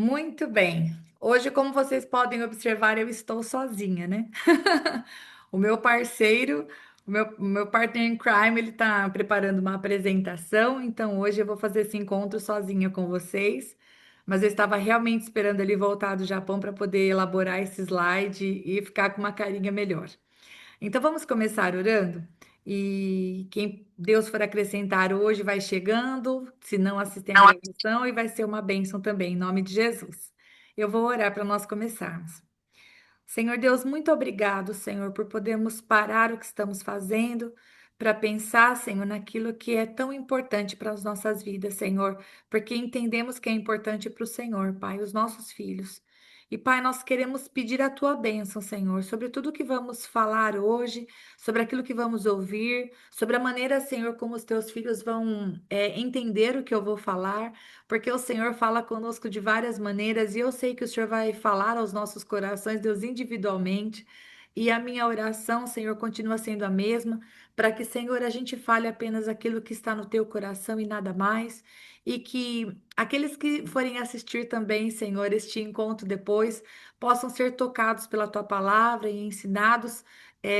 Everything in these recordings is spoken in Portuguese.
Muito bem. Hoje, como vocês podem observar, eu estou sozinha, né? O meu parceiro, o meu partner in crime, ele está preparando uma apresentação, então hoje eu vou fazer esse encontro sozinha com vocês. Mas eu estava realmente esperando ele voltar do Japão para poder elaborar esse slide e ficar com uma carinha melhor. Então vamos começar orando? E quem Deus for acrescentar hoje vai chegando, se não assistem à gravação, e vai ser uma bênção também, em nome de Jesus. Eu vou orar para nós começarmos. Senhor Deus, muito obrigado, Senhor, por podermos parar o que estamos fazendo para pensar, Senhor, naquilo que é tão importante para as nossas vidas, Senhor, porque entendemos que é importante para o Senhor, Pai, os nossos filhos. E, Pai, nós queremos pedir a tua bênção, Senhor, sobre tudo que vamos falar hoje, sobre aquilo que vamos ouvir, sobre a maneira, Senhor, como os teus filhos vão entender o que eu vou falar, porque o Senhor fala conosco de várias maneiras e eu sei que o Senhor vai falar aos nossos corações, Deus, individualmente. E a minha oração, Senhor, continua sendo a mesma, para que, Senhor, a gente fale apenas aquilo que está no teu coração e nada mais, e que aqueles que forem assistir também, Senhor, este encontro depois, possam ser tocados pela tua palavra e ensinados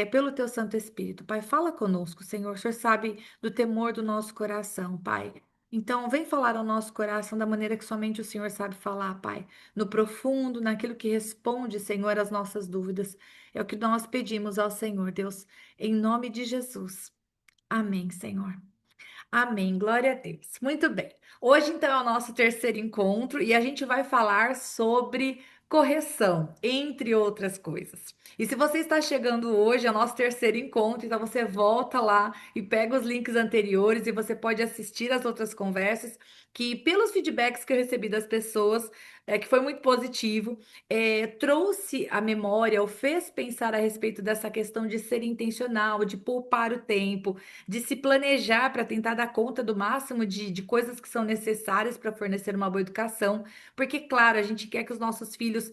pelo teu Santo Espírito. Pai, fala conosco, Senhor. O Senhor sabe do temor do nosso coração, Pai. Então, vem falar ao nosso coração da maneira que somente o Senhor sabe falar, Pai. No profundo, naquilo que responde, Senhor, às nossas dúvidas. É o que nós pedimos ao Senhor, Deus, em nome de Jesus. Amém, Senhor. Amém, glória a Deus. Muito bem. Hoje, então, é o nosso terceiro encontro e a gente vai falar sobre correção, entre outras coisas. E se você está chegando hoje, é o nosso terceiro encontro, então você volta lá e pega os links anteriores e você pode assistir as outras conversas, que pelos feedbacks que eu recebi das pessoas, que foi muito positivo, trouxe a memória, ou fez pensar a respeito dessa questão de ser intencional, de poupar o tempo, de se planejar para tentar dar conta do máximo de coisas que são necessárias para fornecer uma boa educação, porque, claro, a gente quer que os nossos filhos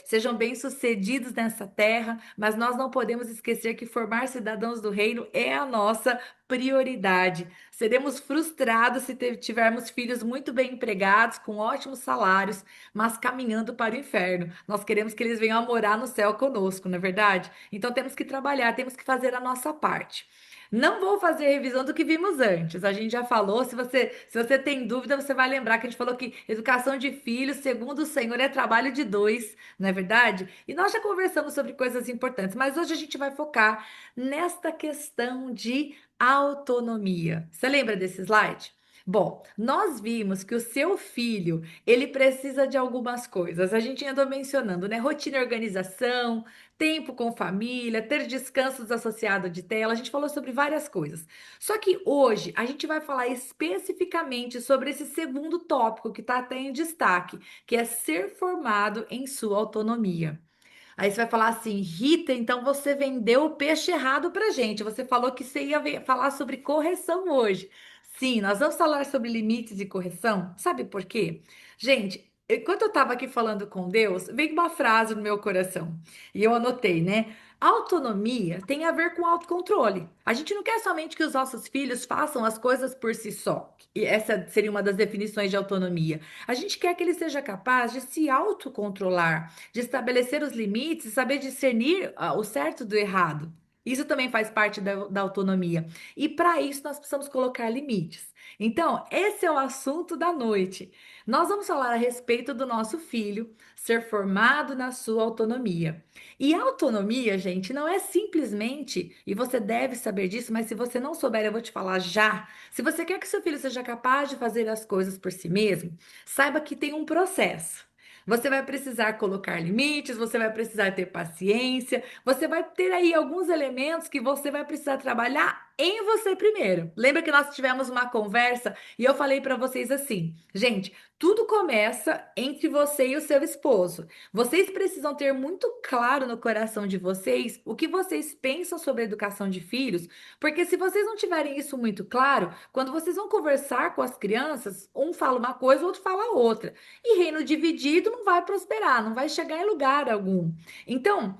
sejam bem-sucedidos nessa terra, mas nós não podemos esquecer que formar cidadãos do reino é a nossa prioridade. Seremos frustrados se tivermos filhos muito bem empregados, com ótimos salários, mas caminhando para o inferno. Nós queremos que eles venham a morar no céu conosco, não é verdade? Então temos que trabalhar, temos que fazer a nossa parte. Não vou fazer revisão do que vimos antes. A gente já falou. Se você tem dúvida, você vai lembrar que a gente falou que educação de filhos, segundo o Senhor, é trabalho de dois, não é verdade? E nós já conversamos sobre coisas importantes, mas hoje a gente vai focar nesta questão de autonomia. Você lembra desse slide? Bom, nós vimos que o seu filho, ele precisa de algumas coisas. A gente andou mencionando, né? Rotina e organização, tempo com família, ter descansos associados de tela. A gente falou sobre várias coisas. Só que hoje a gente vai falar especificamente sobre esse segundo tópico que está até em destaque, que é ser formado em sua autonomia. Aí você vai falar assim, Rita, então você vendeu o peixe errado pra gente. Você falou que você ia falar sobre correção hoje. Sim, nós vamos falar sobre limites e correção. Sabe por quê? Gente, enquanto eu estava aqui falando com Deus, veio uma frase no meu coração. E eu anotei, né? Autonomia tem a ver com autocontrole. A gente não quer somente que os nossos filhos façam as coisas por si só. E essa seria uma das definições de autonomia. A gente quer que ele seja capaz de se autocontrolar, de estabelecer os limites e saber discernir o certo do errado. Isso também faz parte da autonomia. E para isso nós precisamos colocar limites. Então, esse é o assunto da noite. Nós vamos falar a respeito do nosso filho ser formado na sua autonomia. E autonomia, gente, não é simplesmente, e você deve saber disso, mas se você não souber, eu vou te falar já. Se você quer que seu filho seja capaz de fazer as coisas por si mesmo, saiba que tem um processo. Você vai precisar colocar limites, você vai precisar ter paciência, você vai ter aí alguns elementos que você vai precisar trabalhar em você primeiro. Lembra que nós tivemos uma conversa e eu falei para vocês assim, gente, tudo começa entre você e o seu esposo. Vocês precisam ter muito claro no coração de vocês o que vocês pensam sobre a educação de filhos, porque se vocês não tiverem isso muito claro, quando vocês vão conversar com as crianças, um fala uma coisa, o outro fala outra. E reino dividido não vai prosperar, não vai chegar em lugar algum. Então,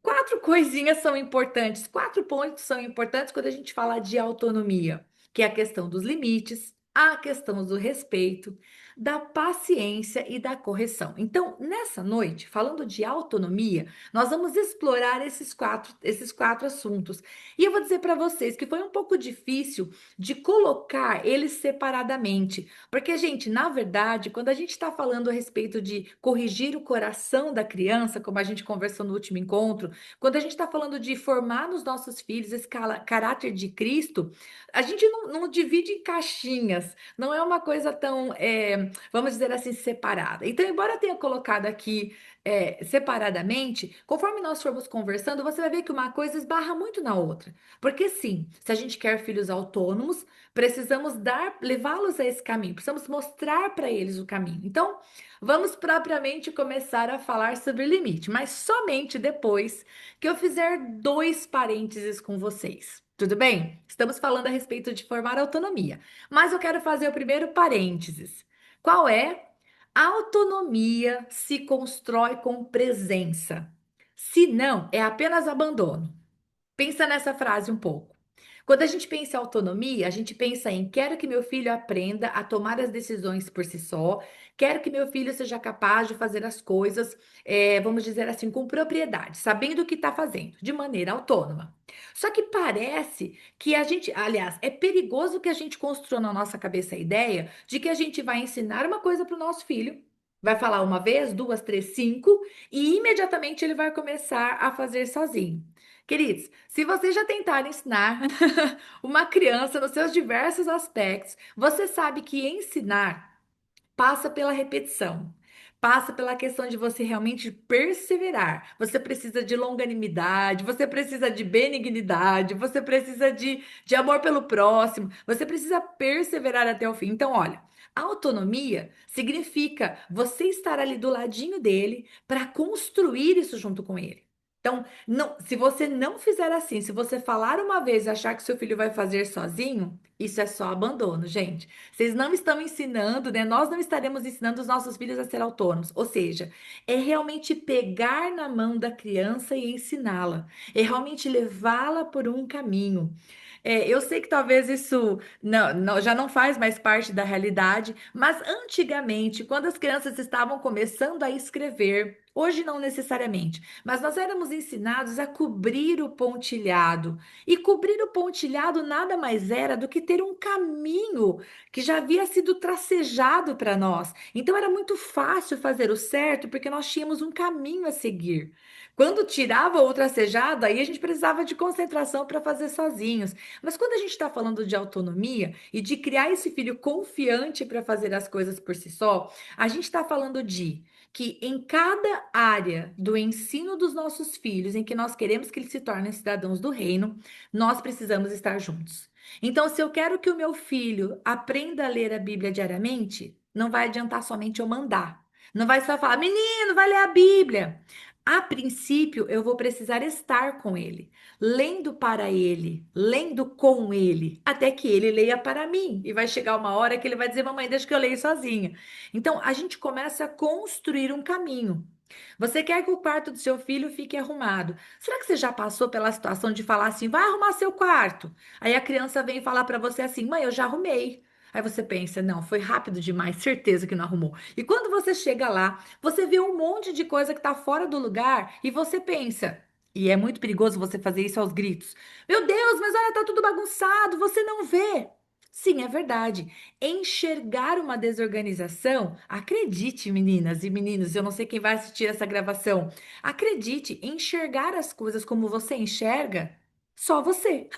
quatro coisinhas são importantes, quatro pontos são importantes quando a gente fala de autonomia, que é a questão dos limites, a questão do respeito, da paciência e da correção. Então, nessa noite, falando de autonomia, nós vamos explorar esses quatro assuntos. E eu vou dizer para vocês que foi um pouco difícil de colocar eles separadamente, porque, gente, na verdade, quando a gente está falando a respeito de corrigir o coração da criança, como a gente conversou no último encontro, quando a gente está falando de formar nos nossos filhos esse caráter de Cristo, a gente não divide em caixinhas, não é uma coisa tão, vamos dizer assim, separada. Então, embora eu tenha colocado aqui separadamente, conforme nós formos conversando, você vai ver que uma coisa esbarra muito na outra. Porque sim, se a gente quer filhos autônomos, precisamos levá-los a esse caminho, precisamos mostrar para eles o caminho. Então, vamos propriamente começar a falar sobre limite, mas somente depois que eu fizer dois parênteses com vocês. Tudo bem? Estamos falando a respeito de formar autonomia, mas eu quero fazer o primeiro parênteses. Qual é? A autonomia se constrói com presença. Se não, é apenas abandono. Pensa nessa frase um pouco. Quando a gente pensa em autonomia, a gente pensa em quero que meu filho aprenda a tomar as decisões por si só, quero que meu filho seja capaz de fazer as coisas, vamos dizer assim, com propriedade, sabendo o que está fazendo, de maneira autônoma. Só que parece que a gente, aliás, é perigoso que a gente construa na nossa cabeça a ideia de que a gente vai ensinar uma coisa para o nosso filho. Vai falar uma vez, duas, três, cinco, e imediatamente ele vai começar a fazer sozinho. Queridos, se você já tentar ensinar uma criança nos seus diversos aspectos, você sabe que ensinar passa pela repetição. Passa pela questão de você realmente perseverar. Você precisa de longanimidade, você precisa de benignidade, você precisa de amor pelo próximo, você precisa perseverar até o fim. Então, olha, autonomia significa você estar ali do ladinho dele para construir isso junto com ele. Então, se você não fizer assim, se você falar uma vez e achar que seu filho vai fazer sozinho, isso é só abandono, gente. Vocês não estão ensinando, né? Nós não estaremos ensinando os nossos filhos a ser autônomos. Ou seja, é realmente pegar na mão da criança e ensiná-la. É realmente levá-la por um caminho. Eu sei que talvez isso já não faz mais parte da realidade, mas antigamente, quando as crianças estavam começando a escrever, hoje não necessariamente, mas nós éramos ensinados a cobrir o pontilhado. E cobrir o pontilhado nada mais era do que ter um caminho que já havia sido tracejado para nós. Então era muito fácil fazer o certo porque nós tínhamos um caminho a seguir. Quando tirava o tracejado, aí a gente precisava de concentração para fazer sozinhos. Mas quando a gente está falando de autonomia e de criar esse filho confiante para fazer as coisas por si só, a gente está falando de que em cada área do ensino dos nossos filhos, em que nós queremos que eles se tornem cidadãos do reino, nós precisamos estar juntos. Então, se eu quero que o meu filho aprenda a ler a Bíblia diariamente, não vai adiantar somente eu mandar. Não vai só falar, menino, vai ler a Bíblia. A princípio, eu vou precisar estar com ele, lendo para ele, lendo com ele, até que ele leia para mim. E vai chegar uma hora que ele vai dizer, mamãe, deixa que eu leio sozinha. Então, a gente começa a construir um caminho. Você quer que o quarto do seu filho fique arrumado. Será que você já passou pela situação de falar assim, vai arrumar seu quarto? Aí a criança vem falar para você assim, mãe, eu já arrumei. Aí você pensa, não, foi rápido demais, certeza que não arrumou. E quando você chega lá, você vê um monte de coisa que está fora do lugar e você pensa, e é muito perigoso você fazer isso aos gritos. Meu Deus, mas olha, tá tudo bagunçado, você não vê. Sim, é verdade. Enxergar uma desorganização, acredite, meninas e meninos, eu não sei quem vai assistir essa gravação. Acredite, enxergar as coisas como você enxerga, só você.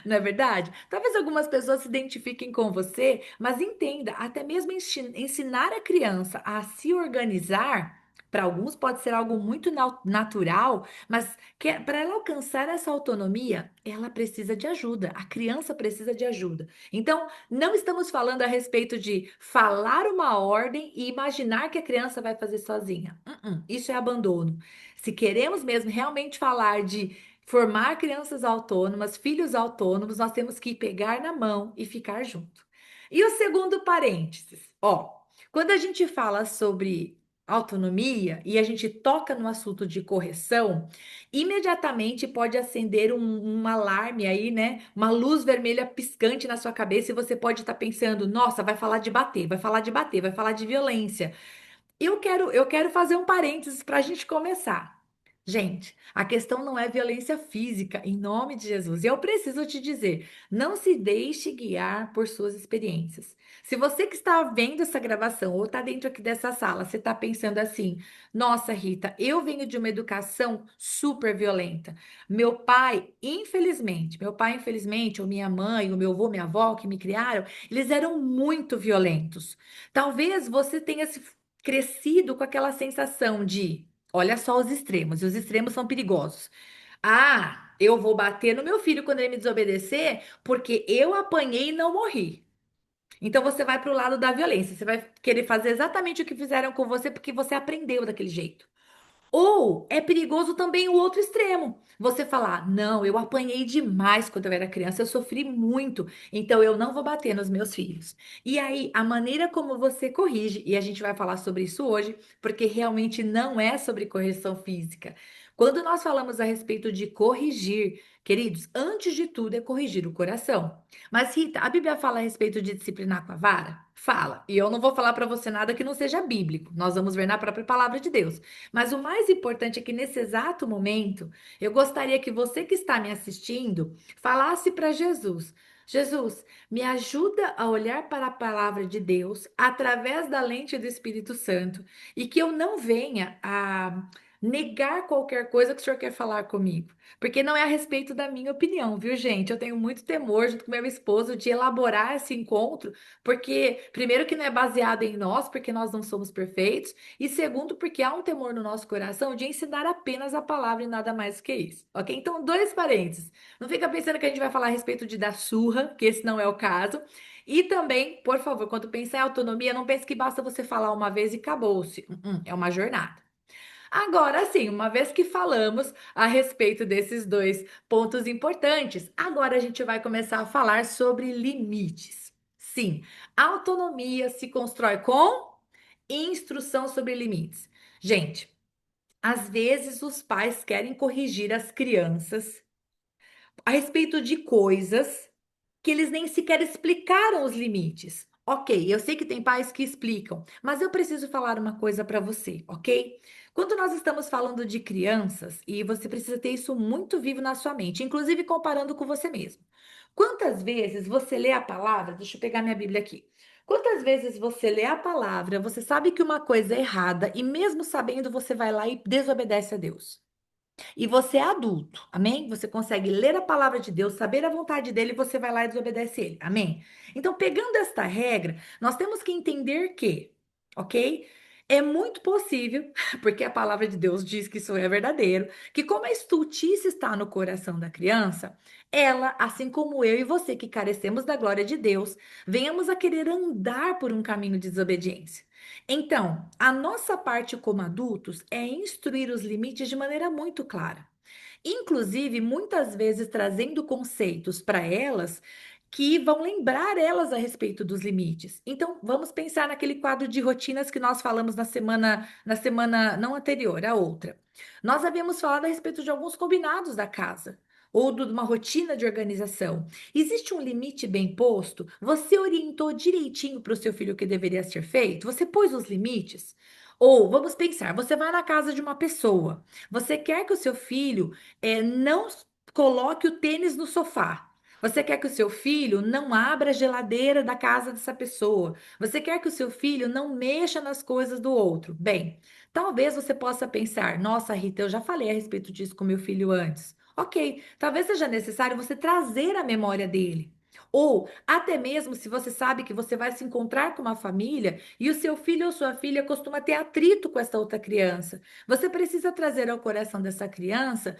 Não é verdade? Talvez algumas pessoas se identifiquem com você, mas entenda, até mesmo ensinar a criança a se organizar, para alguns pode ser algo muito natural, mas para ela alcançar essa autonomia, ela precisa de ajuda. A criança precisa de ajuda. Então, não estamos falando a respeito de falar uma ordem e imaginar que a criança vai fazer sozinha. Isso é abandono. Se queremos mesmo realmente falar de formar crianças autônomas, filhos autônomos, nós temos que pegar na mão e ficar junto. E o segundo parênteses, ó, quando a gente fala sobre autonomia e a gente toca no assunto de correção, imediatamente pode acender um alarme aí, né? Uma luz vermelha piscante na sua cabeça e você pode estar pensando: nossa, vai falar de bater, vai falar de bater, vai falar de violência. Eu quero fazer um parênteses para a gente começar. Gente, a questão não é violência física, em nome de Jesus. E eu preciso te dizer, não se deixe guiar por suas experiências. Se você que está vendo essa gravação ou está dentro aqui dessa sala, você está pensando assim: nossa, Rita, eu venho de uma educação super violenta. Meu pai, infelizmente, ou minha mãe, o meu avô, minha avó que me criaram, eles eram muito violentos. Talvez você tenha se crescido com aquela sensação de, olha só os extremos, e os extremos são perigosos. Ah, eu vou bater no meu filho quando ele me desobedecer, porque eu apanhei e não morri. Então você vai para o lado da violência, você vai querer fazer exatamente o que fizeram com você porque você aprendeu daquele jeito. Ou é perigoso também o outro extremo. Você falar, não, eu apanhei demais quando eu era criança, eu sofri muito, então eu não vou bater nos meus filhos. E aí, a maneira como você corrige, e a gente vai falar sobre isso hoje, porque realmente não é sobre correção física. Quando nós falamos a respeito de corrigir, queridos, antes de tudo é corrigir o coração. Mas, Rita, a Bíblia fala a respeito de disciplinar com a vara? Fala. E eu não vou falar para você nada que não seja bíblico. Nós vamos ver na própria palavra de Deus. Mas o mais importante é que nesse exato momento, eu gostaria que você que está me assistindo falasse para Jesus: Jesus, me ajuda a olhar para a palavra de Deus através da lente do Espírito Santo e que eu não venha a negar qualquer coisa que o Senhor quer falar comigo. Porque não é a respeito da minha opinião, viu, gente? Eu tenho muito temor, junto com meu esposo, de elaborar esse encontro, porque, primeiro, que não é baseado em nós, porque nós não somos perfeitos, e segundo, porque há um temor no nosso coração de ensinar apenas a palavra e nada mais que isso, ok? Então, dois parênteses. Não fica pensando que a gente vai falar a respeito de dar surra, que esse não é o caso. E também, por favor, quando pensar em autonomia, não pense que basta você falar uma vez e acabou-se. É uma jornada. Agora sim, uma vez que falamos a respeito desses dois pontos importantes, agora a gente vai começar a falar sobre limites. Sim, a autonomia se constrói com instrução sobre limites. Gente, às vezes os pais querem corrigir as crianças a respeito de coisas que eles nem sequer explicaram os limites. Ok, eu sei que tem pais que explicam, mas eu preciso falar uma coisa para você, ok? Quando nós estamos falando de crianças, e você precisa ter isso muito vivo na sua mente, inclusive comparando com você mesmo. Quantas vezes você lê a palavra? Deixa eu pegar minha Bíblia aqui. Quantas vezes você lê a palavra, você sabe que uma coisa é errada, e mesmo sabendo, você vai lá e desobedece a Deus? E você é adulto, amém? Você consegue ler a palavra de Deus, saber a vontade dele e você vai lá e desobedece ele, amém? Então, pegando esta regra, nós temos que entender que, ok? É muito possível, porque a palavra de Deus diz que isso é verdadeiro, que como a estultice está no coração da criança, ela, assim como eu e você que carecemos da glória de Deus, venhamos a querer andar por um caminho de desobediência. Então, a nossa parte como adultos é instruir os limites de maneira muito clara. Inclusive, muitas vezes trazendo conceitos para elas que vão lembrar elas a respeito dos limites. Então, vamos pensar naquele quadro de rotinas que nós falamos na semana não anterior, a outra. Nós havíamos falado a respeito de alguns combinados da casa. Ou de uma rotina de organização. Existe um limite bem posto? Você orientou direitinho para o seu filho o que deveria ser feito? Você pôs os limites? Ou, vamos pensar, você vai na casa de uma pessoa. Você quer que o seu filho não coloque o tênis no sofá. Você quer que o seu filho não abra a geladeira da casa dessa pessoa. Você quer que o seu filho não mexa nas coisas do outro. Bem, talvez você possa pensar: nossa, Rita, eu já falei a respeito disso com meu filho antes. Ok, talvez seja necessário você trazer a memória dele. Ou até mesmo se você sabe que você vai se encontrar com uma família e o seu filho ou sua filha costuma ter atrito com essa outra criança. Você precisa trazer ao coração dessa criança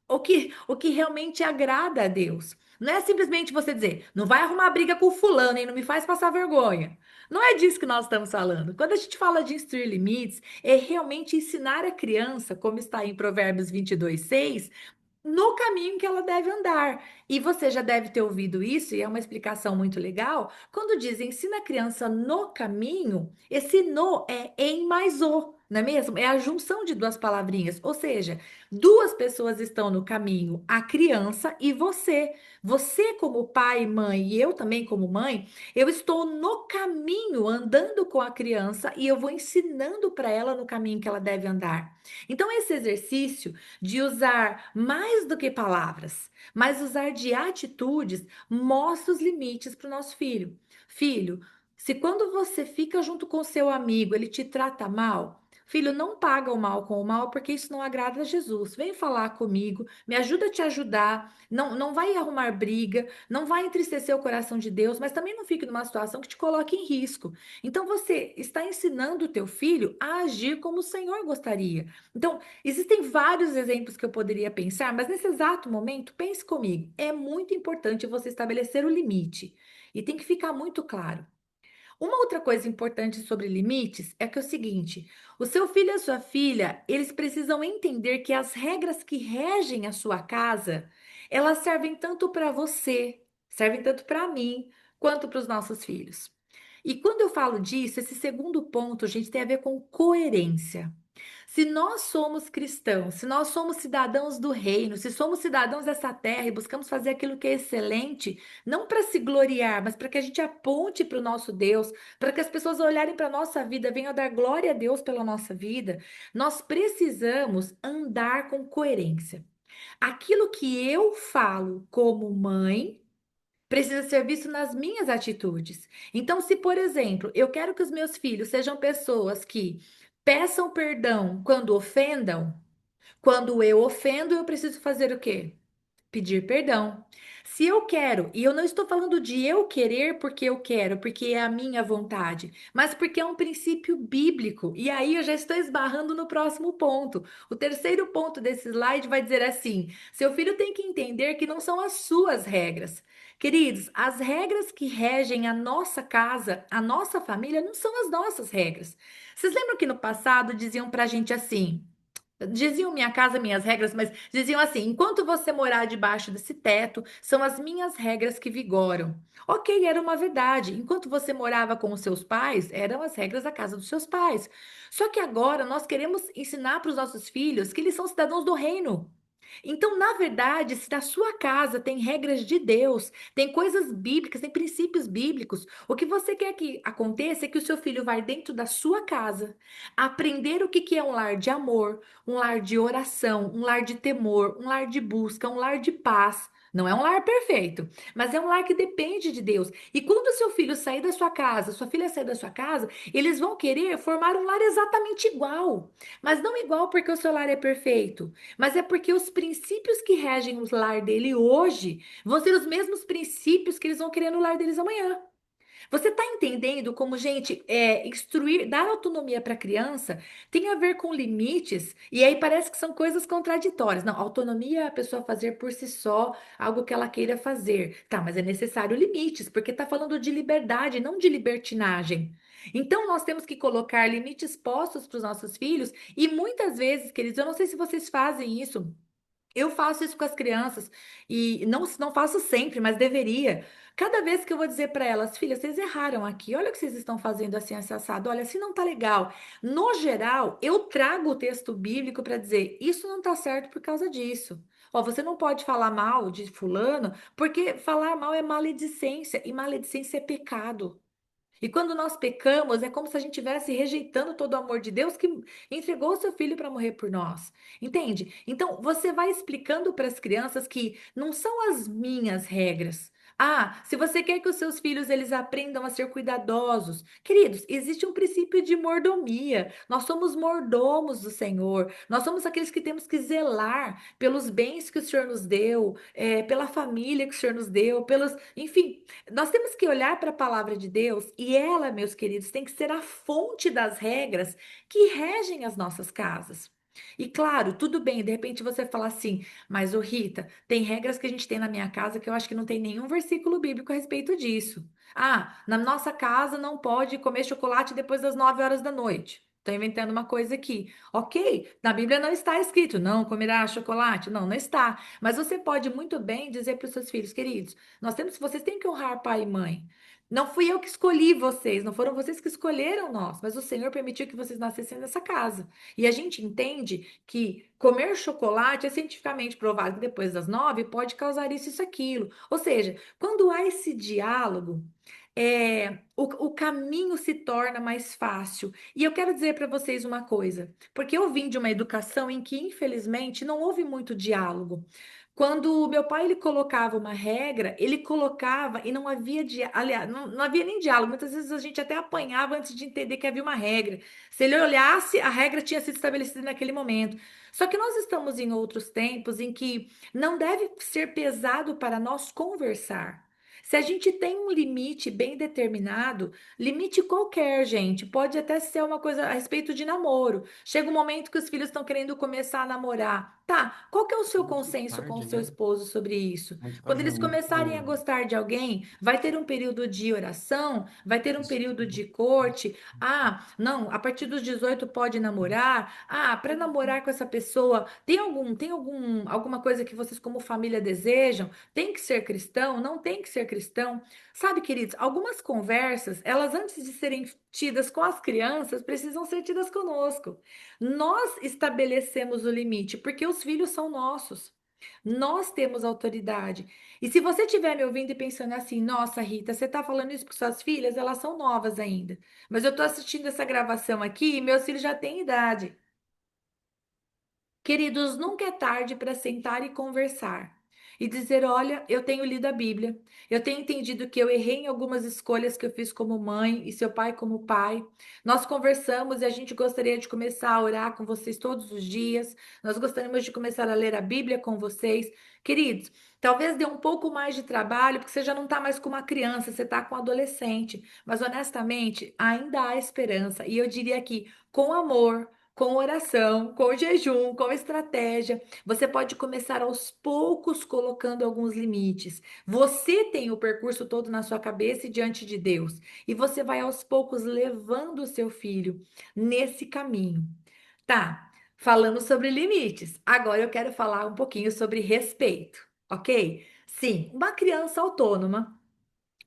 o que realmente agrada a Deus. Não é simplesmente você dizer, não vai arrumar briga com o fulano, hein? Não me faz passar vergonha. Não é disso que nós estamos falando. Quando a gente fala de instruir limites, é realmente ensinar a criança, como está em Provérbios 22:6, no caminho que ela deve andar. E você já deve ter ouvido isso, e é uma explicação muito legal. Quando diz ensina a criança no caminho, esse no é em mais o. não é mesmo? É a junção de duas palavrinhas, ou seja, duas pessoas estão no caminho, a criança e você. Você como pai e mãe, e eu também como mãe, eu estou no caminho andando com a criança e eu vou ensinando para ela no caminho que ela deve andar. Então, esse exercício de usar mais do que palavras, mas usar de atitudes, mostra os limites para o nosso filho. Filho, se quando você fica junto com seu amigo, ele te trata mal, filho, não paga o mal com o mal, porque isso não agrada a Jesus. Vem falar comigo, me ajuda a te ajudar. Não, não vai arrumar briga, não vai entristecer o coração de Deus, mas também não fique numa situação que te coloque em risco. Então você está ensinando o teu filho a agir como o Senhor gostaria. Então, existem vários exemplos que eu poderia pensar, mas nesse exato momento, pense comigo. É muito importante você estabelecer o limite. E tem que ficar muito claro. Uma outra coisa importante sobre limites é que é o seguinte: o seu filho e a sua filha, eles precisam entender que as regras que regem a sua casa, elas servem tanto para você, servem tanto para mim, quanto para os nossos filhos. E quando eu falo disso, esse segundo ponto, gente, tem a ver com coerência. Se nós somos cristãos, se nós somos cidadãos do reino, se somos cidadãos dessa terra e buscamos fazer aquilo que é excelente, não para se gloriar, mas para que a gente aponte para o nosso Deus, para que as pessoas olharem para a nossa vida, venham dar glória a Deus pela nossa vida, nós precisamos andar com coerência. Aquilo que eu falo como mãe precisa ser visto nas minhas atitudes. Então, se, por exemplo, eu quero que os meus filhos sejam pessoas que peçam perdão quando ofendam, quando eu ofendo, eu preciso fazer o quê? Pedir perdão. Se eu quero, e eu não estou falando de eu querer porque eu quero, porque é a minha vontade, mas porque é um princípio bíblico. E aí eu já estou esbarrando no próximo ponto. O terceiro ponto desse slide vai dizer assim: seu filho tem que entender que não são as suas regras. Queridos, as regras que regem a nossa casa, a nossa família, não são as nossas regras. Vocês lembram que no passado diziam pra gente assim? Diziam minha casa, minhas regras, mas diziam assim: enquanto você morar debaixo desse teto, são as minhas regras que vigoram. Ok, era uma verdade. Enquanto você morava com os seus pais, eram as regras da casa dos seus pais. Só que agora nós queremos ensinar para os nossos filhos que eles são cidadãos do reino. Então, na verdade, se na sua casa tem regras de Deus, tem coisas bíblicas, tem princípios bíblicos, o que você quer que aconteça é que o seu filho vai dentro da sua casa aprender o que que é um lar de amor, um lar de oração, um lar de temor, um lar de busca, um lar de paz. Não é um lar perfeito, mas é um lar que depende de Deus. E quando o seu filho sair da sua casa, sua filha sair da sua casa, eles vão querer formar um lar exatamente igual. Mas não igual porque o seu lar é perfeito, mas é porque os princípios que regem o lar dele hoje vão ser os mesmos princípios que eles vão querer no lar deles amanhã. Você está entendendo como, gente, instruir, dar autonomia para a criança tem a ver com limites, e aí parece que são coisas contraditórias. Não, autonomia é a pessoa fazer por si só algo que ela queira fazer. Tá, mas é necessário limites, porque está falando de liberdade, não de libertinagem. Então, nós temos que colocar limites postos para os nossos filhos, e muitas vezes, queridos, eu não sei se vocês fazem isso. Eu faço isso com as crianças e não faço sempre, mas deveria. Cada vez que eu vou dizer para elas, filha, vocês erraram aqui. Olha o que vocês estão fazendo assim, assim, assado. Olha, assim não tá legal. No geral, eu trago o texto bíblico para dizer, isso não tá certo por causa disso. Ó, você não pode falar mal de fulano, porque falar mal é maledicência e maledicência é pecado. E quando nós pecamos, é como se a gente estivesse rejeitando todo o amor de Deus que entregou o seu filho para morrer por nós. Entende? Então, você vai explicando para as crianças que não são as minhas regras. Ah, se você quer que os seus filhos eles aprendam a ser cuidadosos, queridos, existe um princípio de mordomia. Nós somos mordomos do Senhor. Nós somos aqueles que temos que zelar pelos bens que o Senhor nos deu, pela família que o Senhor nos deu, pelos, enfim, nós temos que olhar para a palavra de Deus e ela, meus queridos, tem que ser a fonte das regras que regem as nossas casas. E claro, tudo bem, de repente você fala assim, mas ô Rita, tem regras que a gente tem na minha casa que eu acho que não tem nenhum versículo bíblico a respeito disso. Ah, na nossa casa não pode comer chocolate depois das 9 horas da noite. Estou inventando uma coisa aqui. Ok, na Bíblia não está escrito, não comerá chocolate. Não, não está. Mas você pode muito bem dizer para os seus filhos, queridos, vocês têm que honrar pai e mãe. Não fui eu que escolhi vocês, não foram vocês que escolheram nós, mas o Senhor permitiu que vocês nascessem nessa casa. E a gente entende que comer chocolate é cientificamente provado que depois das 9 pode causar isso, isso, aquilo. Ou seja, quando há esse diálogo, o caminho se torna mais fácil. E eu quero dizer para vocês uma coisa, porque eu vim de uma educação em que, infelizmente, não houve muito diálogo. Quando o meu pai ele colocava uma regra, ele colocava e não havia aliás, não havia nem diálogo. Muitas vezes a gente até apanhava antes de entender que havia uma regra. Se ele olhasse, a regra tinha sido estabelecida naquele momento. Só que nós estamos em outros tempos em que não deve ser pesado para nós conversar. Se a gente tem um limite bem determinado, limite qualquer, gente, pode até ser uma coisa a respeito de namoro. Chega um momento que os filhos estão querendo começar a namorar. Tá, qual que é o seu Muito consenso com o tarde, seu né? esposo sobre isso? Muito Quando tarde é eles começarem a muito. gostar de alguém, vai ter um período de oração, vai ter um Isso. período de corte. Ah, não, a partir dos 18 pode namorar. Ah, para namorar com essa pessoa, alguma coisa que vocês como família desejam? Tem que ser cristão? Não tem que ser cristão? Sabe, queridos, algumas conversas, elas antes de serem tidas com as crianças, precisam ser tidas conosco. Nós estabelecemos o limite, porque os filhos são nossos. Nós temos autoridade. E se você estiver me ouvindo e pensando assim, nossa, Rita, você está falando isso para suas filhas? Elas são novas ainda. Mas eu estou assistindo essa gravação aqui e meus filhos já têm idade. Queridos, nunca é tarde para sentar e conversar e dizer: olha, eu tenho lido a Bíblia, eu tenho entendido que eu errei em algumas escolhas que eu fiz como mãe e seu pai como pai. Nós conversamos e a gente gostaria de começar a orar com vocês todos os dias, nós gostaríamos de começar a ler a Bíblia com vocês. Queridos, talvez dê um pouco mais de trabalho, porque você já não está mais com uma criança, você está com um adolescente, mas honestamente, ainda há esperança e eu diria que com amor. Com oração, com jejum, com estratégia, você pode começar aos poucos colocando alguns limites. Você tem o percurso todo na sua cabeça e diante de Deus, e você vai aos poucos levando o seu filho nesse caminho. Tá, falando sobre limites. Agora eu quero falar um pouquinho sobre respeito, ok? Sim, uma criança autônoma.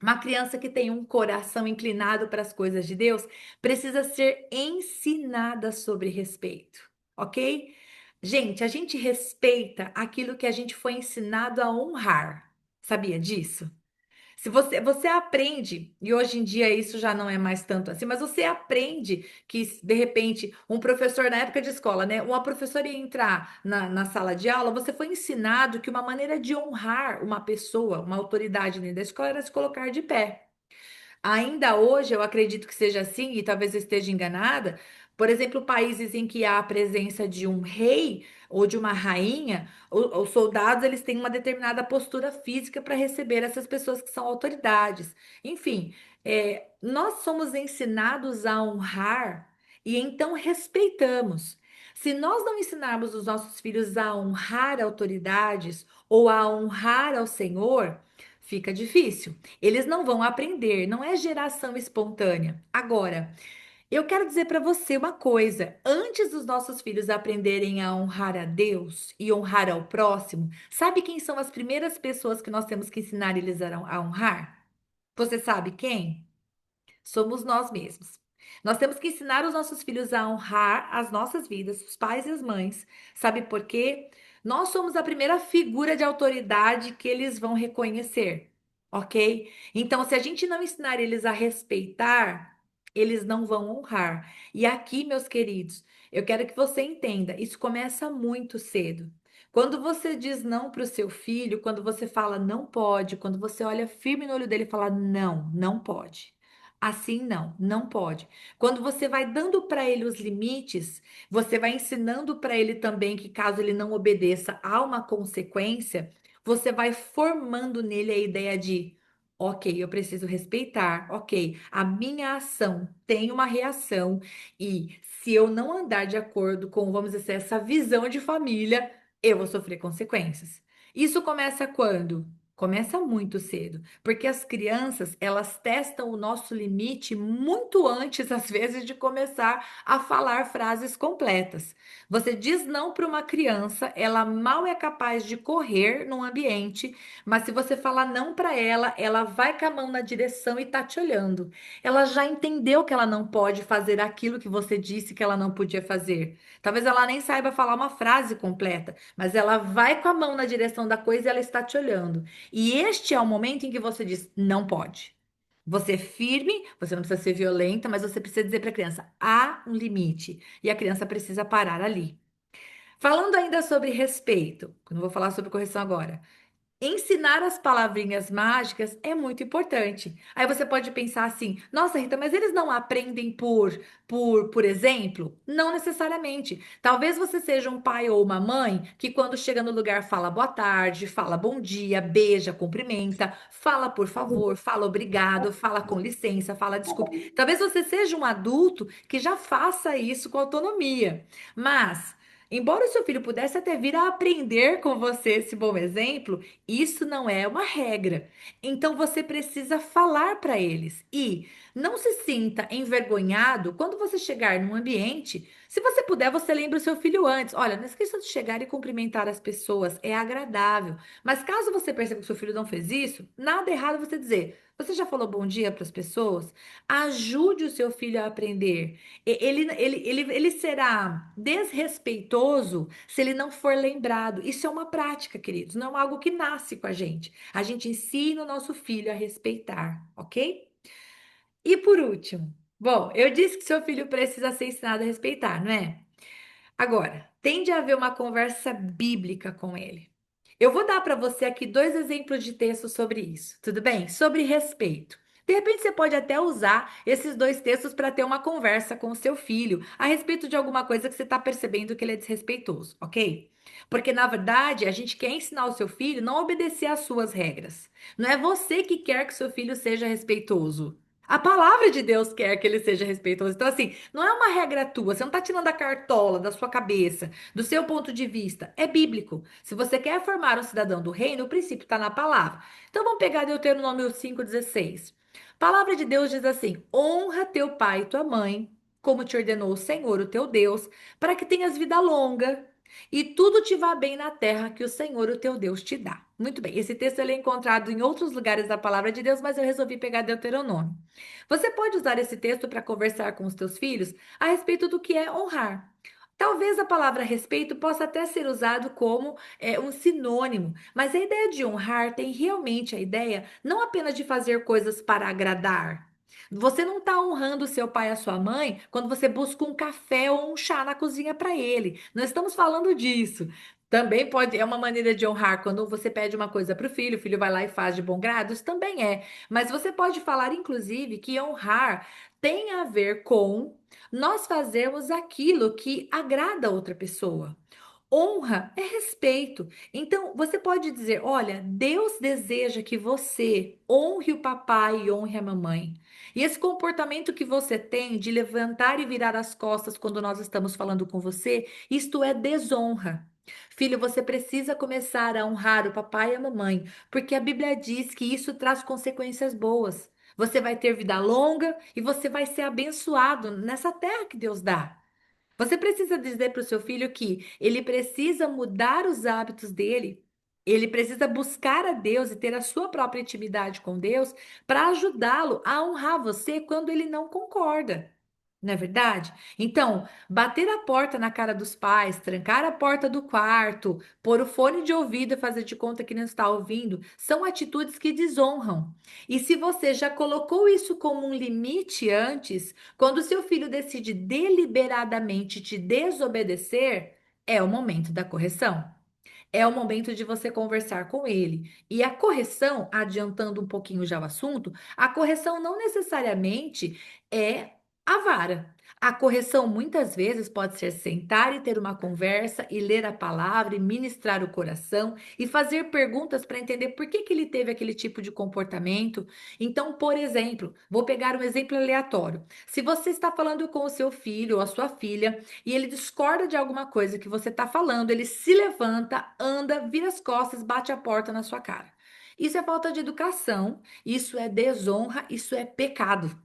Uma criança que tem um coração inclinado para as coisas de Deus precisa ser ensinada sobre respeito, ok? Gente, a gente respeita aquilo que a gente foi ensinado a honrar. Sabia disso? Se você aprende, e hoje em dia isso já não é mais tanto assim, mas você aprende que, de repente, um professor na época de escola, né? Uma professora ia entrar na sala de aula, você foi ensinado que uma maneira de honrar uma pessoa, uma autoridade dentro da escola era se colocar de pé. Ainda hoje, eu acredito que seja assim, e talvez eu esteja enganada. Por exemplo, países em que há a presença de um rei ou de uma rainha, os soldados eles têm uma determinada postura física para receber essas pessoas que são autoridades. Enfim, nós somos ensinados a honrar e então respeitamos. Se nós não ensinarmos os nossos filhos a honrar autoridades ou a honrar ao Senhor, fica difícil. Eles não vão aprender, não é geração espontânea. Agora, eu quero dizer para você uma coisa: antes dos nossos filhos aprenderem a honrar a Deus e honrar ao próximo, sabe quem são as primeiras pessoas que nós temos que ensinar eles a honrar? Você sabe quem? Somos nós mesmos. Nós temos que ensinar os nossos filhos a honrar as nossas vidas, os pais e as mães. Sabe por quê? Nós somos a primeira figura de autoridade que eles vão reconhecer, ok? Então, se a gente não ensinar eles a respeitar, eles não vão honrar. E aqui, meus queridos, eu quero que você entenda: isso começa muito cedo. Quando você diz não para o seu filho, quando você fala não pode, quando você olha firme no olho dele e fala não, não pode. Assim não, não pode. Quando você vai dando para ele os limites, você vai ensinando para ele também que caso ele não obedeça, há uma consequência, você vai formando nele a ideia de, ok, eu preciso respeitar, ok, a minha ação tem uma reação e se eu não andar de acordo com, vamos dizer, essa visão de família, eu vou sofrer consequências. Isso começa quando? Começa muito cedo, porque as crianças, elas testam o nosso limite muito antes, às vezes, de começar a falar frases completas. Você diz não para uma criança, ela mal é capaz de correr num ambiente, mas se você falar não para ela, ela vai com a mão na direção e tá te olhando. Ela já entendeu que ela não pode fazer aquilo que você disse que ela não podia fazer. Talvez ela nem saiba falar uma frase completa, mas ela vai com a mão na direção da coisa e ela está te olhando. E este é o momento em que você diz: não pode. Você é firme, você não precisa ser violenta, mas você precisa dizer para a criança: há um limite. E a criança precisa parar ali. Falando ainda sobre respeito, não vou falar sobre correção agora. Ensinar as palavrinhas mágicas é muito importante. Aí você pode pensar assim: nossa, Rita, mas eles não aprendem por exemplo? Não necessariamente. Talvez você seja um pai ou uma mãe que, quando chega no lugar, fala boa tarde, fala bom dia, beija, cumprimenta, fala por favor, fala obrigado, fala com licença, fala desculpe. Talvez você seja um adulto que já faça isso com autonomia. Mas. Embora o seu filho pudesse até vir a aprender com você esse bom exemplo, isso não é uma regra. Então você precisa falar para eles. E não se sinta envergonhado quando você chegar num ambiente. Se você puder, você lembra o seu filho antes. Olha, não esqueça de chegar e cumprimentar as pessoas, é agradável. Mas caso você perceba que o seu filho não fez isso, nada errado você dizer. Você já falou bom dia para as pessoas? Ajude o seu filho a aprender. Ele será desrespeitoso se ele não for lembrado. Isso é uma prática, queridos, não é algo que nasce com a gente. A gente ensina o nosso filho a respeitar, ok? E por último, bom, eu disse que seu filho precisa ser ensinado a respeitar, não é? Agora, tende a haver uma conversa bíblica com ele. Eu vou dar para você aqui dois exemplos de texto sobre isso, tudo bem? Sobre respeito. De repente, você pode até usar esses dois textos para ter uma conversa com o seu filho a respeito de alguma coisa que você está percebendo que ele é desrespeitoso, ok? Porque, na verdade, a gente quer ensinar o seu filho não a obedecer às suas regras. Não é você que quer que seu filho seja respeitoso. A palavra de Deus quer que ele seja respeitoso. Então, assim, não é uma regra tua. Você não está tirando a cartola da sua cabeça, do seu ponto de vista. É bíblico. Se você quer formar um cidadão do reino, o princípio está na palavra. Então, vamos pegar Deuteronômio 5,16. A palavra de Deus diz assim: honra teu pai e tua mãe, como te ordenou o Senhor, o teu Deus, para que tenhas vida longa e tudo te vá bem na terra que o Senhor, o teu Deus, te dá. Muito bem, esse texto ele é encontrado em outros lugares da palavra de Deus, mas eu resolvi pegar Deuteronômio. Você pode usar esse texto para conversar com os teus filhos a respeito do que é honrar. Talvez a palavra respeito possa até ser usado como um sinônimo, mas a ideia de honrar tem realmente a ideia não apenas de fazer coisas para agradar. Você não está honrando seu pai e a sua mãe quando você busca um café ou um chá na cozinha para ele. Não estamos falando disso. Também pode, é uma maneira de honrar quando você pede uma coisa para o filho vai lá e faz de bom grado, isso também é. Mas você pode falar, inclusive, que honrar tem a ver com nós fazermos aquilo que agrada a outra pessoa. Honra é respeito. Então, você pode dizer: olha, Deus deseja que você honre o papai e honre a mamãe. E esse comportamento que você tem de levantar e virar as costas quando nós estamos falando com você, isto é desonra. Filho, você precisa começar a honrar o papai e a mamãe, porque a Bíblia diz que isso traz consequências boas. Você vai ter vida longa e você vai ser abençoado nessa terra que Deus dá. Você precisa dizer para o seu filho que ele precisa mudar os hábitos dele, ele precisa buscar a Deus e ter a sua própria intimidade com Deus para ajudá-lo a honrar você quando ele não concorda. Não é verdade? Então, bater a porta na cara dos pais, trancar a porta do quarto, pôr o fone de ouvido e fazer de conta que não está ouvindo, são atitudes que desonram. E se você já colocou isso como um limite antes, quando seu filho decide deliberadamente te desobedecer, é o momento da correção. É o momento de você conversar com ele. E a correção, adiantando um pouquinho já o assunto, a correção não necessariamente é a vara. A correção muitas vezes pode ser sentar e ter uma conversa e ler a palavra e ministrar o coração e fazer perguntas para entender por que que ele teve aquele tipo de comportamento. Então, por exemplo, vou pegar um exemplo aleatório. Se você está falando com o seu filho ou a sua filha e ele discorda de alguma coisa que você está falando, ele se levanta, anda, vira as costas, bate a porta na sua cara. Isso é falta de educação, isso é desonra, isso é pecado.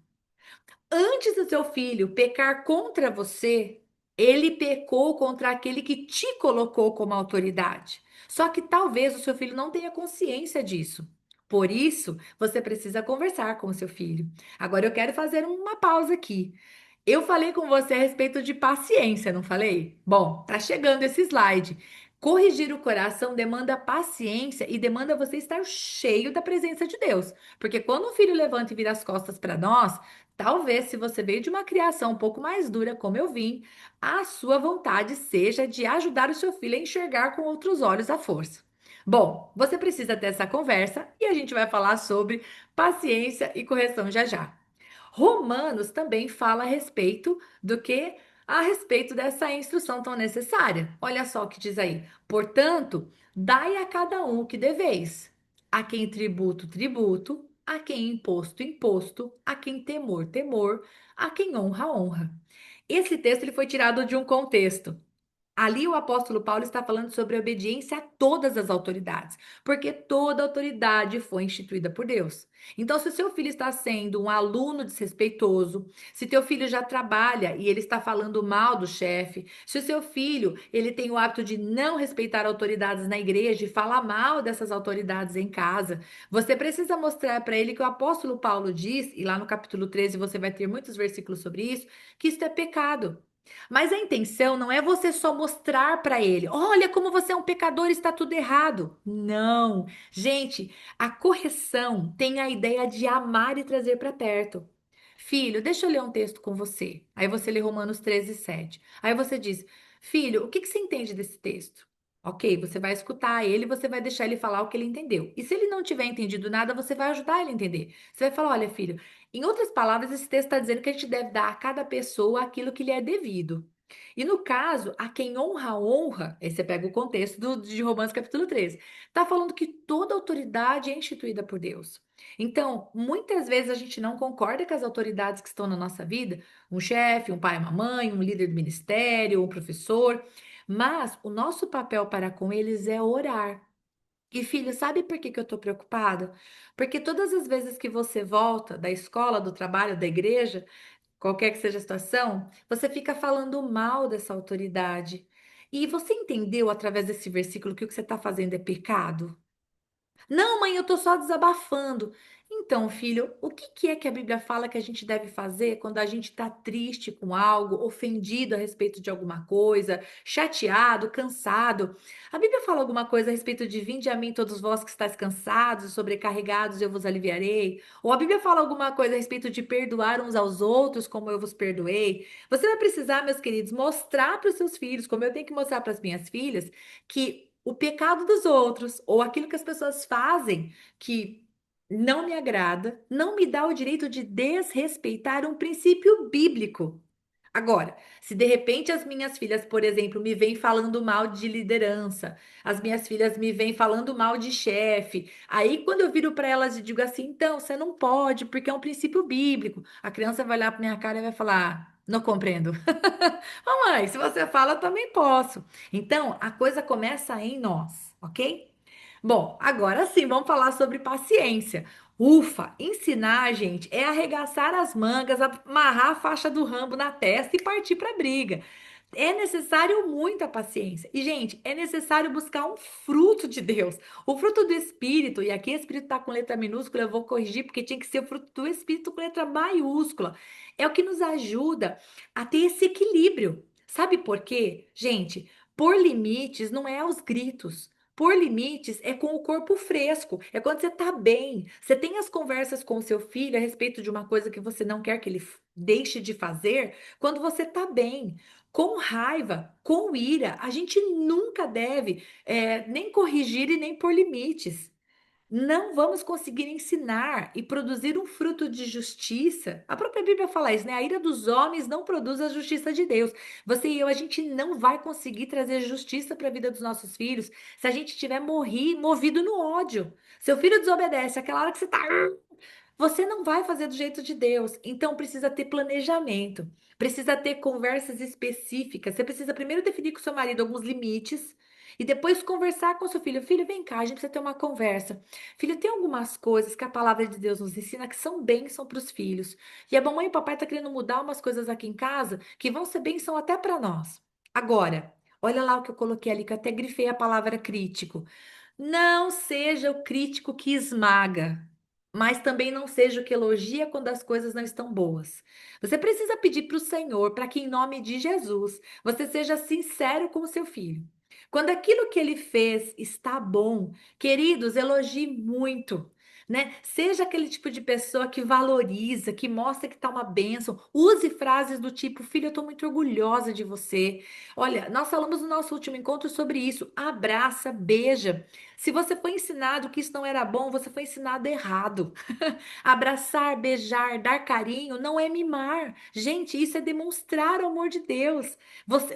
Antes do seu filho pecar contra você, ele pecou contra aquele que te colocou como autoridade. Só que talvez o seu filho não tenha consciência disso. Por isso, você precisa conversar com o seu filho. Agora eu quero fazer uma pausa aqui. Eu falei com você a respeito de paciência, não falei? Bom, tá chegando esse slide. Corrigir o coração demanda paciência e demanda você estar cheio da presença de Deus. Porque quando um filho levanta e vira as costas para nós, talvez, se você veio de uma criação um pouco mais dura, como eu vim, a sua vontade seja de ajudar o seu filho a enxergar com outros olhos a força. Bom, você precisa ter essa conversa e a gente vai falar sobre paciência e correção já já. Romanos também fala a respeito do que a respeito dessa instrução tão necessária. Olha só o que diz aí. Portanto, dai a cada um o que deveis. A quem tributo, tributo, a quem imposto, imposto, a quem temor, temor, a quem honra, honra. Esse texto ele foi tirado de um contexto. Ali o apóstolo Paulo está falando sobre a obediência a todas as autoridades, porque toda autoridade foi instituída por Deus. Então, se o seu filho está sendo um aluno desrespeitoso, se teu filho já trabalha e ele está falando mal do chefe, se o seu filho ele tem o hábito de não respeitar autoridades na igreja e falar mal dessas autoridades em casa, você precisa mostrar para ele que o apóstolo Paulo diz, e lá no capítulo 13 você vai ter muitos versículos sobre isso, que isso é pecado. Mas a intenção não é você só mostrar para ele, olha como você é um pecador, está tudo errado. Não. Gente, a correção tem a ideia de amar e trazer para perto. Filho, deixa eu ler um texto com você. Aí você lê Romanos 13:7. Aí você diz, filho, o que que você entende desse texto? Ok, você vai escutar ele, você vai deixar ele falar o que ele entendeu. E se ele não tiver entendido nada, você vai ajudar ele a entender. Você vai falar, olha, filho, em outras palavras, esse texto está dizendo que a gente deve dar a cada pessoa aquilo que lhe é devido. E no caso, a quem honra, honra, aí você pega o contexto de Romanos capítulo 13, está falando que toda autoridade é instituída por Deus. Então, muitas vezes a gente não concorda com as autoridades que estão na nossa vida, um chefe, um pai, uma mãe, um líder do ministério, um professor, mas o nosso papel para com eles é orar. E filho, sabe por que que eu tô preocupada? Porque todas as vezes que você volta da escola, do trabalho, da igreja, qualquer que seja a situação, você fica falando mal dessa autoridade. E você entendeu através desse versículo que o que você está fazendo é pecado? Não, mãe, eu tô só desabafando. Então, filho, o que que é que a Bíblia fala que a gente deve fazer quando a gente está triste com algo, ofendido a respeito de alguma coisa, chateado, cansado? A Bíblia fala alguma coisa a respeito de vinde a mim todos vós que estáis cansados e sobrecarregados, eu vos aliviarei? Ou a Bíblia fala alguma coisa a respeito de perdoar uns aos outros como eu vos perdoei? Você vai precisar, meus queridos, mostrar para os seus filhos, como eu tenho que mostrar para as minhas filhas, que o pecado dos outros ou aquilo que as pessoas fazem que não me agrada, não me dá o direito de desrespeitar um princípio bíblico. Agora, se de repente as minhas filhas, por exemplo, me vêm falando mal de liderança, as minhas filhas me vêm falando mal de chefe, aí quando eu viro para elas e digo assim, então, você não pode, porque é um princípio bíblico, a criança vai olhar para minha cara e vai falar, não compreendo. Mamãe, se você fala, eu também posso. Então, a coisa começa em nós, ok? Bom, agora sim, vamos falar sobre paciência. Ufa, ensinar, gente, é arregaçar as mangas, amarrar a faixa do Rambo na testa e partir para a briga. É necessário muita paciência. E, gente, é necessário buscar um fruto de Deus. O fruto do Espírito, e aqui Espírito está com letra minúscula, eu vou corrigir, porque tinha que ser o fruto do Espírito com letra maiúscula. É o que nos ajuda a ter esse equilíbrio. Sabe por quê? Gente, pôr limites não é aos gritos. Pôr limites é com o corpo fresco, é quando você tá bem. Você tem as conversas com o seu filho a respeito de uma coisa que você não quer que ele deixe de fazer, quando você tá bem. Com raiva, com ira, a gente nunca deve nem corrigir e nem pôr limites. Não vamos conseguir ensinar e produzir um fruto de justiça. A própria Bíblia fala isso, né? A ira dos homens não produz a justiça de Deus. Você e eu, a gente não vai conseguir trazer justiça para a vida dos nossos filhos se a gente estiver movido no ódio. Seu filho desobedece, aquela hora que você tá. Você não vai fazer do jeito de Deus. Então precisa ter planejamento, precisa ter conversas específicas. Você precisa primeiro definir com seu marido alguns limites. E depois conversar com seu filho. Filho, vem cá, a gente precisa ter uma conversa. Filho, tem algumas coisas que a palavra de Deus nos ensina que são bênção para os filhos. E a mamãe e o papai estão querendo mudar umas coisas aqui em casa que vão ser bênção até para nós. Agora, olha lá o que eu coloquei ali, que eu até grifei a palavra crítico. Não seja o crítico que esmaga, mas também não seja o que elogia quando as coisas não estão boas. Você precisa pedir para o Senhor, para que em nome de Jesus, você seja sincero com o seu filho. Quando aquilo que ele fez está bom, queridos, elogie muito. Né? Seja aquele tipo de pessoa que valoriza, que mostra que está uma bênção. Use frases do tipo: filho, eu estou muito orgulhosa de você. Olha, nós falamos no nosso último encontro sobre isso. Abraça, beija. Se você foi ensinado que isso não era bom, você foi ensinado errado. Abraçar, beijar, dar carinho não é mimar. Gente, isso é demonstrar o amor de Deus.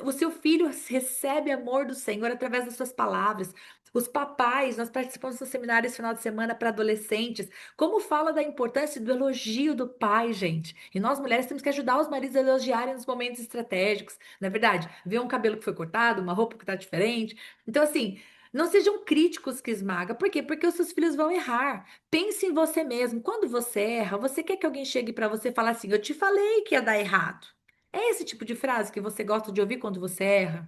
O seu filho recebe amor do Senhor através das suas palavras. Os papais, nós participamos do seminário esse final de semana para adolescentes. Como fala da importância do elogio do pai, gente. E nós mulheres temos que ajudar os maridos a elogiarem nos momentos estratégicos. Na verdade, ver um cabelo que foi cortado, uma roupa que está diferente. Então, assim, não sejam críticos que esmaga. Por quê? Porque os seus filhos vão errar. Pense em você mesmo. Quando você erra, você quer que alguém chegue para você e fale assim: eu te falei que ia dar errado. É esse tipo de frase que você gosta de ouvir quando você erra?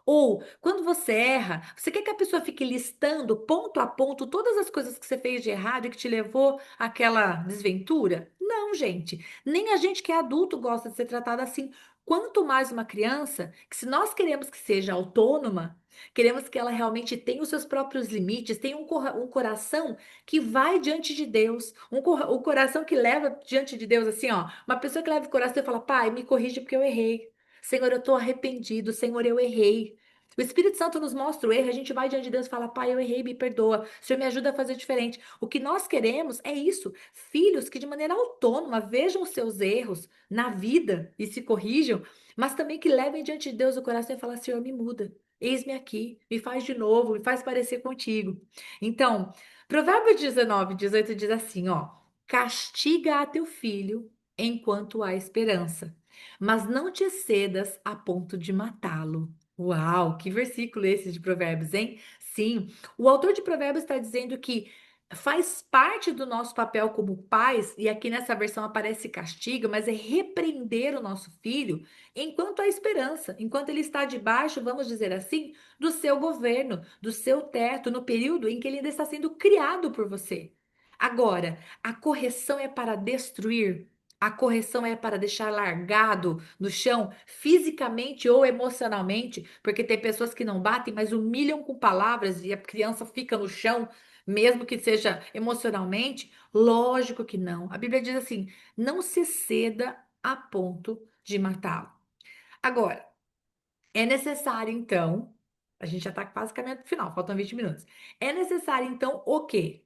Ou, quando você erra, você quer que a pessoa fique listando ponto a ponto todas as coisas que você fez de errado e que te levou àquela desventura? Não, gente. Nem a gente que é adulto gosta de ser tratado assim. Quanto mais uma criança, que se nós queremos que seja autônoma, queremos que ela realmente tenha os seus próprios limites, tenha um coração que vai diante de Deus, um coração que leva diante de Deus assim, ó. Uma pessoa que leva o coração e fala: pai, me corrige porque eu errei. Senhor, eu estou arrependido. Senhor, eu errei. O Espírito Santo nos mostra o erro, a gente vai diante de Deus e fala: pai, eu errei, me perdoa. O Senhor me ajuda a fazer diferente. O que nós queremos é isso: filhos que de maneira autônoma vejam os seus erros na vida e se corrijam, mas também que levem diante de Deus o coração e falem: Senhor, me muda. Eis-me aqui, me faz de novo, me faz parecer contigo. Então, Provérbios 19, 18 diz assim, ó: castiga a teu filho enquanto há esperança, mas não te excedas a ponto de matá-lo. Uau, que versículo esse de Provérbios, hein? Sim, o autor de Provérbios está dizendo que faz parte do nosso papel como pais, e aqui nessa versão aparece castigo, mas é repreender o nosso filho enquanto há esperança, enquanto ele está debaixo, vamos dizer assim, do seu governo, do seu teto, no período em que ele ainda está sendo criado por você. Agora, a correção é para destruir. A correção é para deixar largado no chão, fisicamente ou emocionalmente, porque tem pessoas que não batem, mas humilham com palavras e a criança fica no chão, mesmo que seja emocionalmente. Lógico que não. A Bíblia diz assim: não se ceda a ponto de matá-lo. Agora, é necessário então, a gente já está quase caminhando para o final, faltam 20 minutos. É necessário então o quê?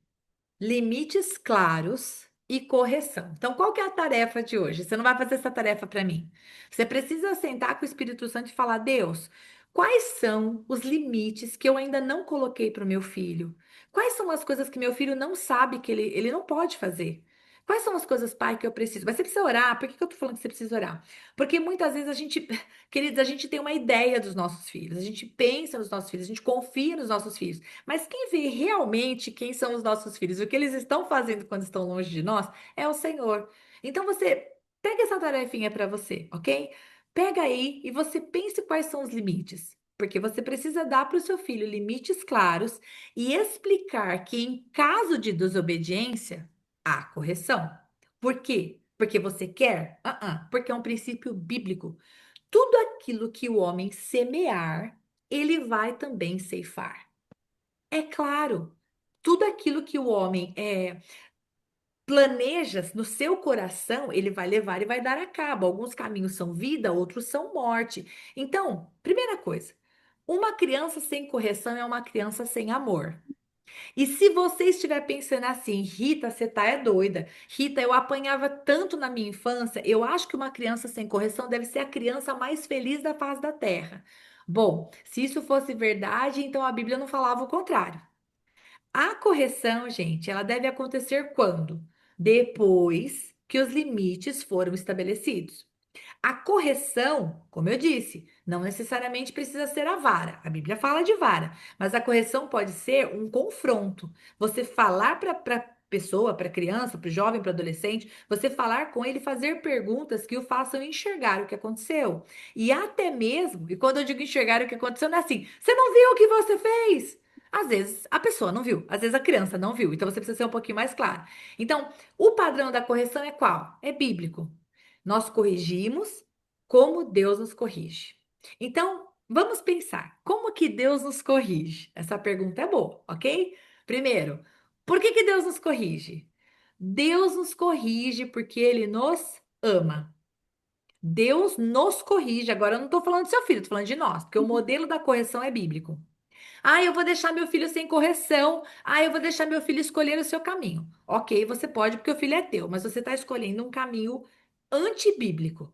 Limites claros e correção. Então, qual que é a tarefa de hoje? Você não vai fazer essa tarefa para mim. Você precisa sentar com o Espírito Santo e falar: Deus, quais são os limites que eu ainda não coloquei para o meu filho? Quais são as coisas que meu filho não sabe que ele não pode fazer? Quais são as coisas, pai, que eu preciso? Mas você precisa orar. Por que que eu tô falando que você precisa orar? Porque muitas vezes a gente, queridos, a gente tem uma ideia dos nossos filhos, a gente pensa nos nossos filhos, a gente confia nos nossos filhos. Mas quem vê realmente quem são os nossos filhos, o que eles estão fazendo quando estão longe de nós, é o Senhor. Então você pega essa tarefinha para você, ok? Pega aí e você pense quais são os limites. Porque você precisa dar para o seu filho limites claros e explicar que, em caso de desobediência, há correção. Por quê? Porque você quer? Porque é um princípio bíblico. Tudo aquilo que o homem semear, ele vai também ceifar. É claro, tudo aquilo que o homem planeja no seu coração, ele vai levar e vai dar a cabo. Alguns caminhos são vida, outros são morte. Então, primeira coisa, uma criança sem correção é uma criança sem amor. E se você estiver pensando assim: Rita, você tá doida. Rita, eu apanhava tanto na minha infância, eu acho que uma criança sem correção deve ser a criança mais feliz da face da terra. Bom, se isso fosse verdade, então a Bíblia não falava o contrário. A correção, gente, ela deve acontecer quando? Depois que os limites foram estabelecidos. A correção, como eu disse, não necessariamente precisa ser a vara. A Bíblia fala de vara, mas a correção pode ser um confronto. Você falar para pessoa, para criança, para o jovem, para o adolescente, você falar com ele, fazer perguntas que o façam enxergar o que aconteceu. E até mesmo, e quando eu digo enxergar o que aconteceu, não é assim, você não viu o que você fez? Às vezes a pessoa não viu, às vezes a criança não viu, então você precisa ser um pouquinho mais claro. Então, o padrão da correção é qual? É bíblico. Nós corrigimos como Deus nos corrige. Então, vamos pensar, como que Deus nos corrige? Essa pergunta é boa, ok? Primeiro, por que que Deus nos corrige? Deus nos corrige porque Ele nos ama. Deus nos corrige. Agora, eu não estou falando do seu filho, estou falando de nós, porque o modelo da correção é bíblico. Ah, eu vou deixar meu filho sem correção. Ah, eu vou deixar meu filho escolher o seu caminho. Ok, você pode, porque o filho é teu, mas você está escolhendo um caminho antibíblico.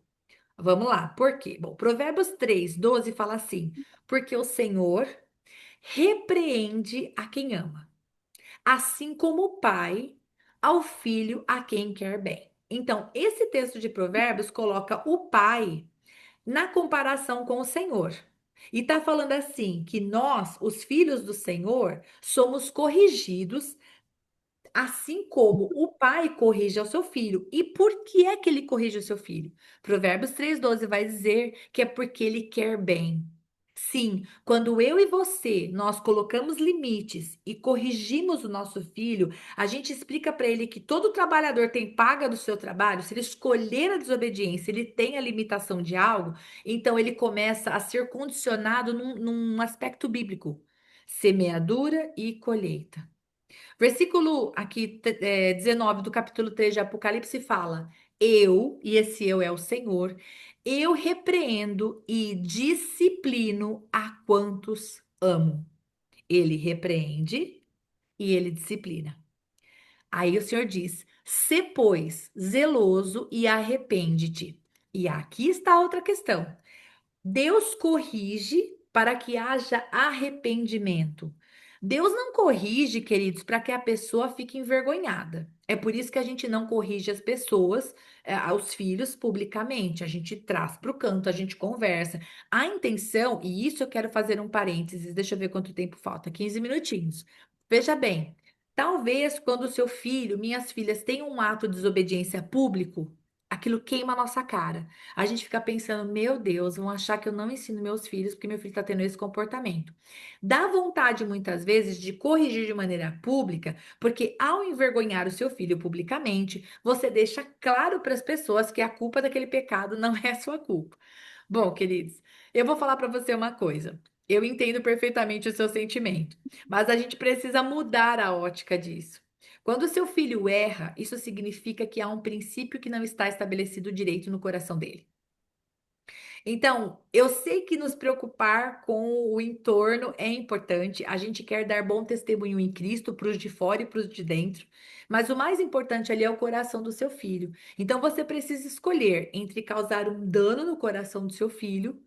Vamos lá, por quê? Bom, Provérbios 3:12 fala assim: porque o Senhor repreende a quem ama, assim como o pai ao filho a quem quer bem. Então, esse texto de Provérbios coloca o pai na comparação com o Senhor. E está falando assim que nós, os filhos do Senhor, somos corrigidos assim como o pai corrige ao seu filho. E por que é que ele corrige o seu filho? Provérbios 3:12 vai dizer que é porque ele quer bem. Sim, quando eu e você, nós colocamos limites e corrigimos o nosso filho, a gente explica para ele que todo trabalhador tem paga do seu trabalho, se ele escolher a desobediência, ele tem a limitação de algo, então ele começa a ser condicionado num aspecto bíblico, semeadura e colheita. Versículo aqui, 19 do capítulo 3 de Apocalipse fala: Eu, e esse eu é o Senhor, eu repreendo e disciplino a quantos amo. Ele repreende e ele disciplina. Aí o Senhor diz: Sê, pois, zeloso e arrepende-te. E aqui está outra questão. Deus corrige para que haja arrependimento. Deus não corrige, queridos, para que a pessoa fique envergonhada. É por isso que a gente não corrige as pessoas, os filhos, publicamente. A gente traz para o canto, a gente conversa. A intenção, e isso eu quero fazer um parênteses, deixa eu ver quanto tempo falta, 15 minutinhos. Veja bem, talvez quando o seu filho, minhas filhas, tenham um ato de desobediência público, aquilo queima a nossa cara. A gente fica pensando, meu Deus, vão achar que eu não ensino meus filhos porque meu filho está tendo esse comportamento. Dá vontade, muitas vezes, de corrigir de maneira pública, porque ao envergonhar o seu filho publicamente, você deixa claro para as pessoas que a culpa daquele pecado não é sua culpa. Bom, queridos, eu vou falar para você uma coisa. Eu entendo perfeitamente o seu sentimento, mas a gente precisa mudar a ótica disso. Quando o seu filho erra, isso significa que há um princípio que não está estabelecido direito no coração dele. Então, eu sei que nos preocupar com o entorno é importante. A gente quer dar bom testemunho em Cristo para os de fora e para os de dentro. Mas o mais importante ali é o coração do seu filho. Então, você precisa escolher entre causar um dano no coração do seu filho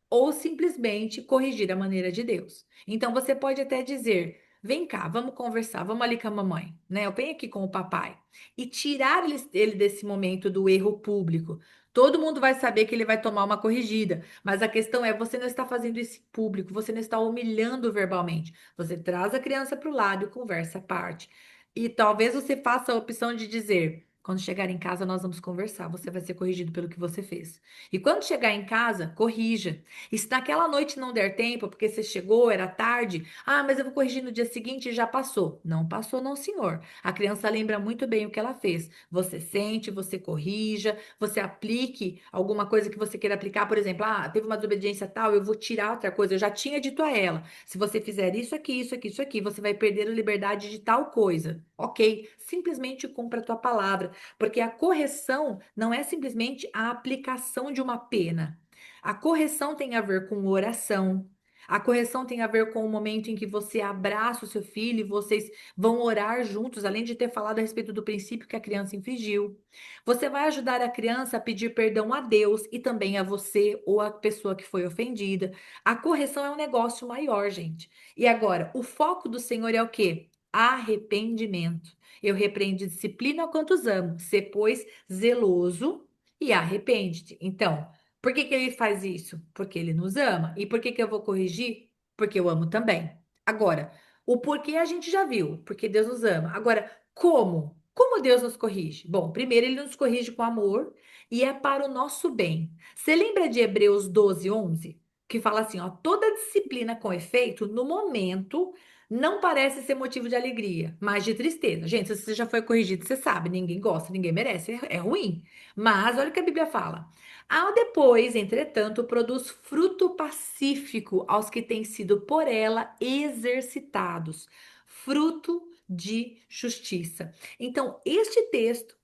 ou simplesmente corrigir a maneira de Deus. Então você pode até dizer: vem cá, vamos conversar, vamos ali com a mamãe, né? Eu venho aqui com o papai e tirar ele desse momento do erro público. Todo mundo vai saber que ele vai tomar uma corrigida, mas a questão é: você não está fazendo isso público, você não está humilhando verbalmente. Você traz a criança para o lado e conversa à parte. E talvez você faça a opção de dizer: quando chegar em casa, nós vamos conversar. Você vai ser corrigido pelo que você fez. E quando chegar em casa, corrija. E se naquela noite não der tempo, porque você chegou, era tarde, ah, mas eu vou corrigir no dia seguinte e já passou. Não passou, não, senhor. A criança lembra muito bem o que ela fez. Você sente, você corrija, você aplique alguma coisa que você queira aplicar. Por exemplo, ah, teve uma desobediência tal, eu vou tirar outra coisa. Eu já tinha dito a ela: se você fizer isso aqui, isso aqui, isso aqui, você vai perder a liberdade de tal coisa. Ok, simplesmente cumpra a tua palavra, porque a correção não é simplesmente a aplicação de uma pena. A correção tem a ver com oração. A correção tem a ver com o momento em que você abraça o seu filho e vocês vão orar juntos, além de ter falado a respeito do princípio que a criança infringiu. Você vai ajudar a criança a pedir perdão a Deus e também a você ou a pessoa que foi ofendida. A correção é um negócio maior, gente. E agora, o foco do Senhor é o quê? Arrependimento. Eu repreendo e disciplino a quantos amo. Ser, pois, zeloso e arrepende-te. Então, por que que ele faz isso? Porque ele nos ama. E por que que eu vou corrigir? Porque eu amo também. Agora, o porquê a gente já viu, porque Deus nos ama. Agora, como? Como Deus nos corrige? Bom, primeiro ele nos corrige com amor e é para o nosso bem. Você lembra de Hebreus 12, 11? Que fala assim, ó, toda disciplina com efeito, no momento, não parece ser motivo de alegria, mas de tristeza. Gente, se você já foi corrigido, você sabe, ninguém gosta, ninguém merece, é ruim. Mas olha o que a Bíblia fala. Ao depois, entretanto, produz fruto pacífico aos que têm sido por ela exercitados, fruto de justiça. Então, este texto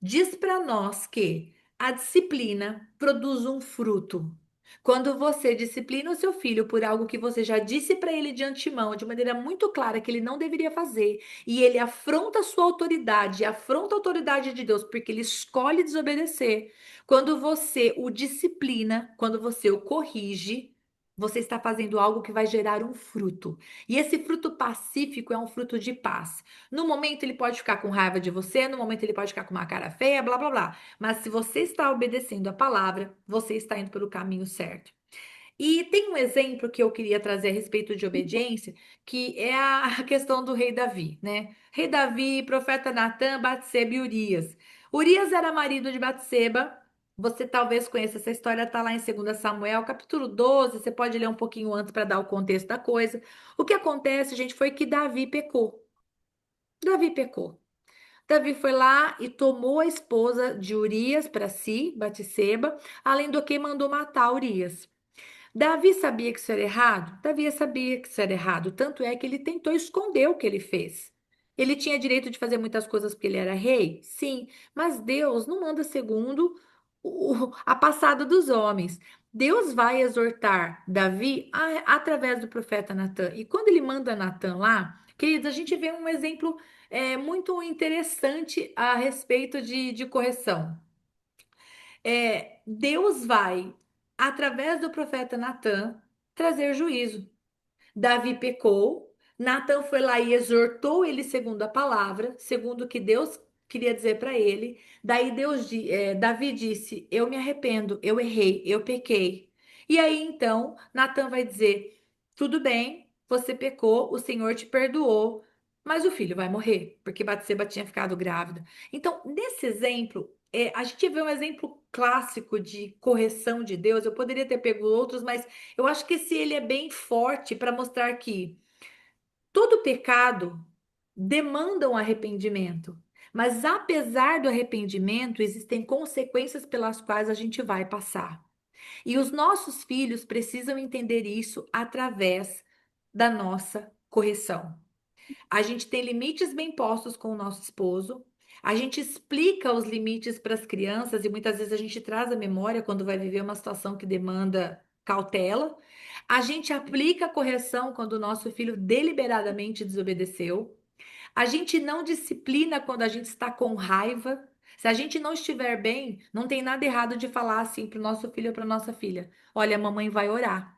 diz para nós que a disciplina produz um fruto. Quando você disciplina o seu filho por algo que você já disse para ele de antemão, de maneira muito clara que ele não deveria fazer, e ele afronta a sua autoridade, afronta a autoridade de Deus, porque ele escolhe desobedecer. Quando você o disciplina, quando você o corrige, você está fazendo algo que vai gerar um fruto. E esse fruto pacífico é um fruto de paz. No momento ele pode ficar com raiva de você, no momento ele pode ficar com uma cara feia, blá blá blá. Mas se você está obedecendo a palavra, você está indo pelo caminho certo. E tem um exemplo que eu queria trazer a respeito de obediência, que é a questão do rei Davi, né? Rei Davi, profeta Natã, Batseba e Urias. Urias era marido de Batseba. Você talvez conheça essa história, está lá em 2 Samuel, capítulo 12. Você pode ler um pouquinho antes para dar o contexto da coisa. O que acontece, gente, foi que Davi pecou. Davi pecou. Davi foi lá e tomou a esposa de Urias para si, Batseba, além do que mandou matar Urias. Davi sabia que isso era errado? Davi sabia que isso era errado, tanto é que ele tentou esconder o que ele fez. Ele tinha direito de fazer muitas coisas porque ele era rei? Sim, mas Deus não manda segundo a passada dos homens. Deus vai exortar Davi através do profeta Natan. E quando ele manda Natan lá, queridos, a gente vê um exemplo muito interessante a respeito de correção. Deus vai, através do profeta Natan, trazer juízo. Davi pecou, Natan foi lá e exortou ele segundo a palavra, segundo o que Deus queria dizer para ele. Daí Davi disse: Eu me arrependo, eu errei, eu pequei. E aí então Natan vai dizer: Tudo bem, você pecou, o Senhor te perdoou, mas o filho vai morrer, porque Batseba tinha ficado grávida. Então, nesse exemplo, a gente vê um exemplo clássico de correção de Deus. Eu poderia ter pego outros, mas eu acho que esse ele é bem forte para mostrar que todo pecado demanda um arrependimento. Mas apesar do arrependimento, existem consequências pelas quais a gente vai passar. E os nossos filhos precisam entender isso através da nossa correção. A gente tem limites bem postos com o nosso esposo. A gente explica os limites para as crianças e muitas vezes a gente traz a memória quando vai viver uma situação que demanda cautela. A gente aplica a correção quando o nosso filho deliberadamente desobedeceu. A gente não disciplina quando a gente está com raiva. Se a gente não estiver bem, não tem nada errado de falar assim para o nosso filho ou para nossa filha: Olha, a mamãe vai orar.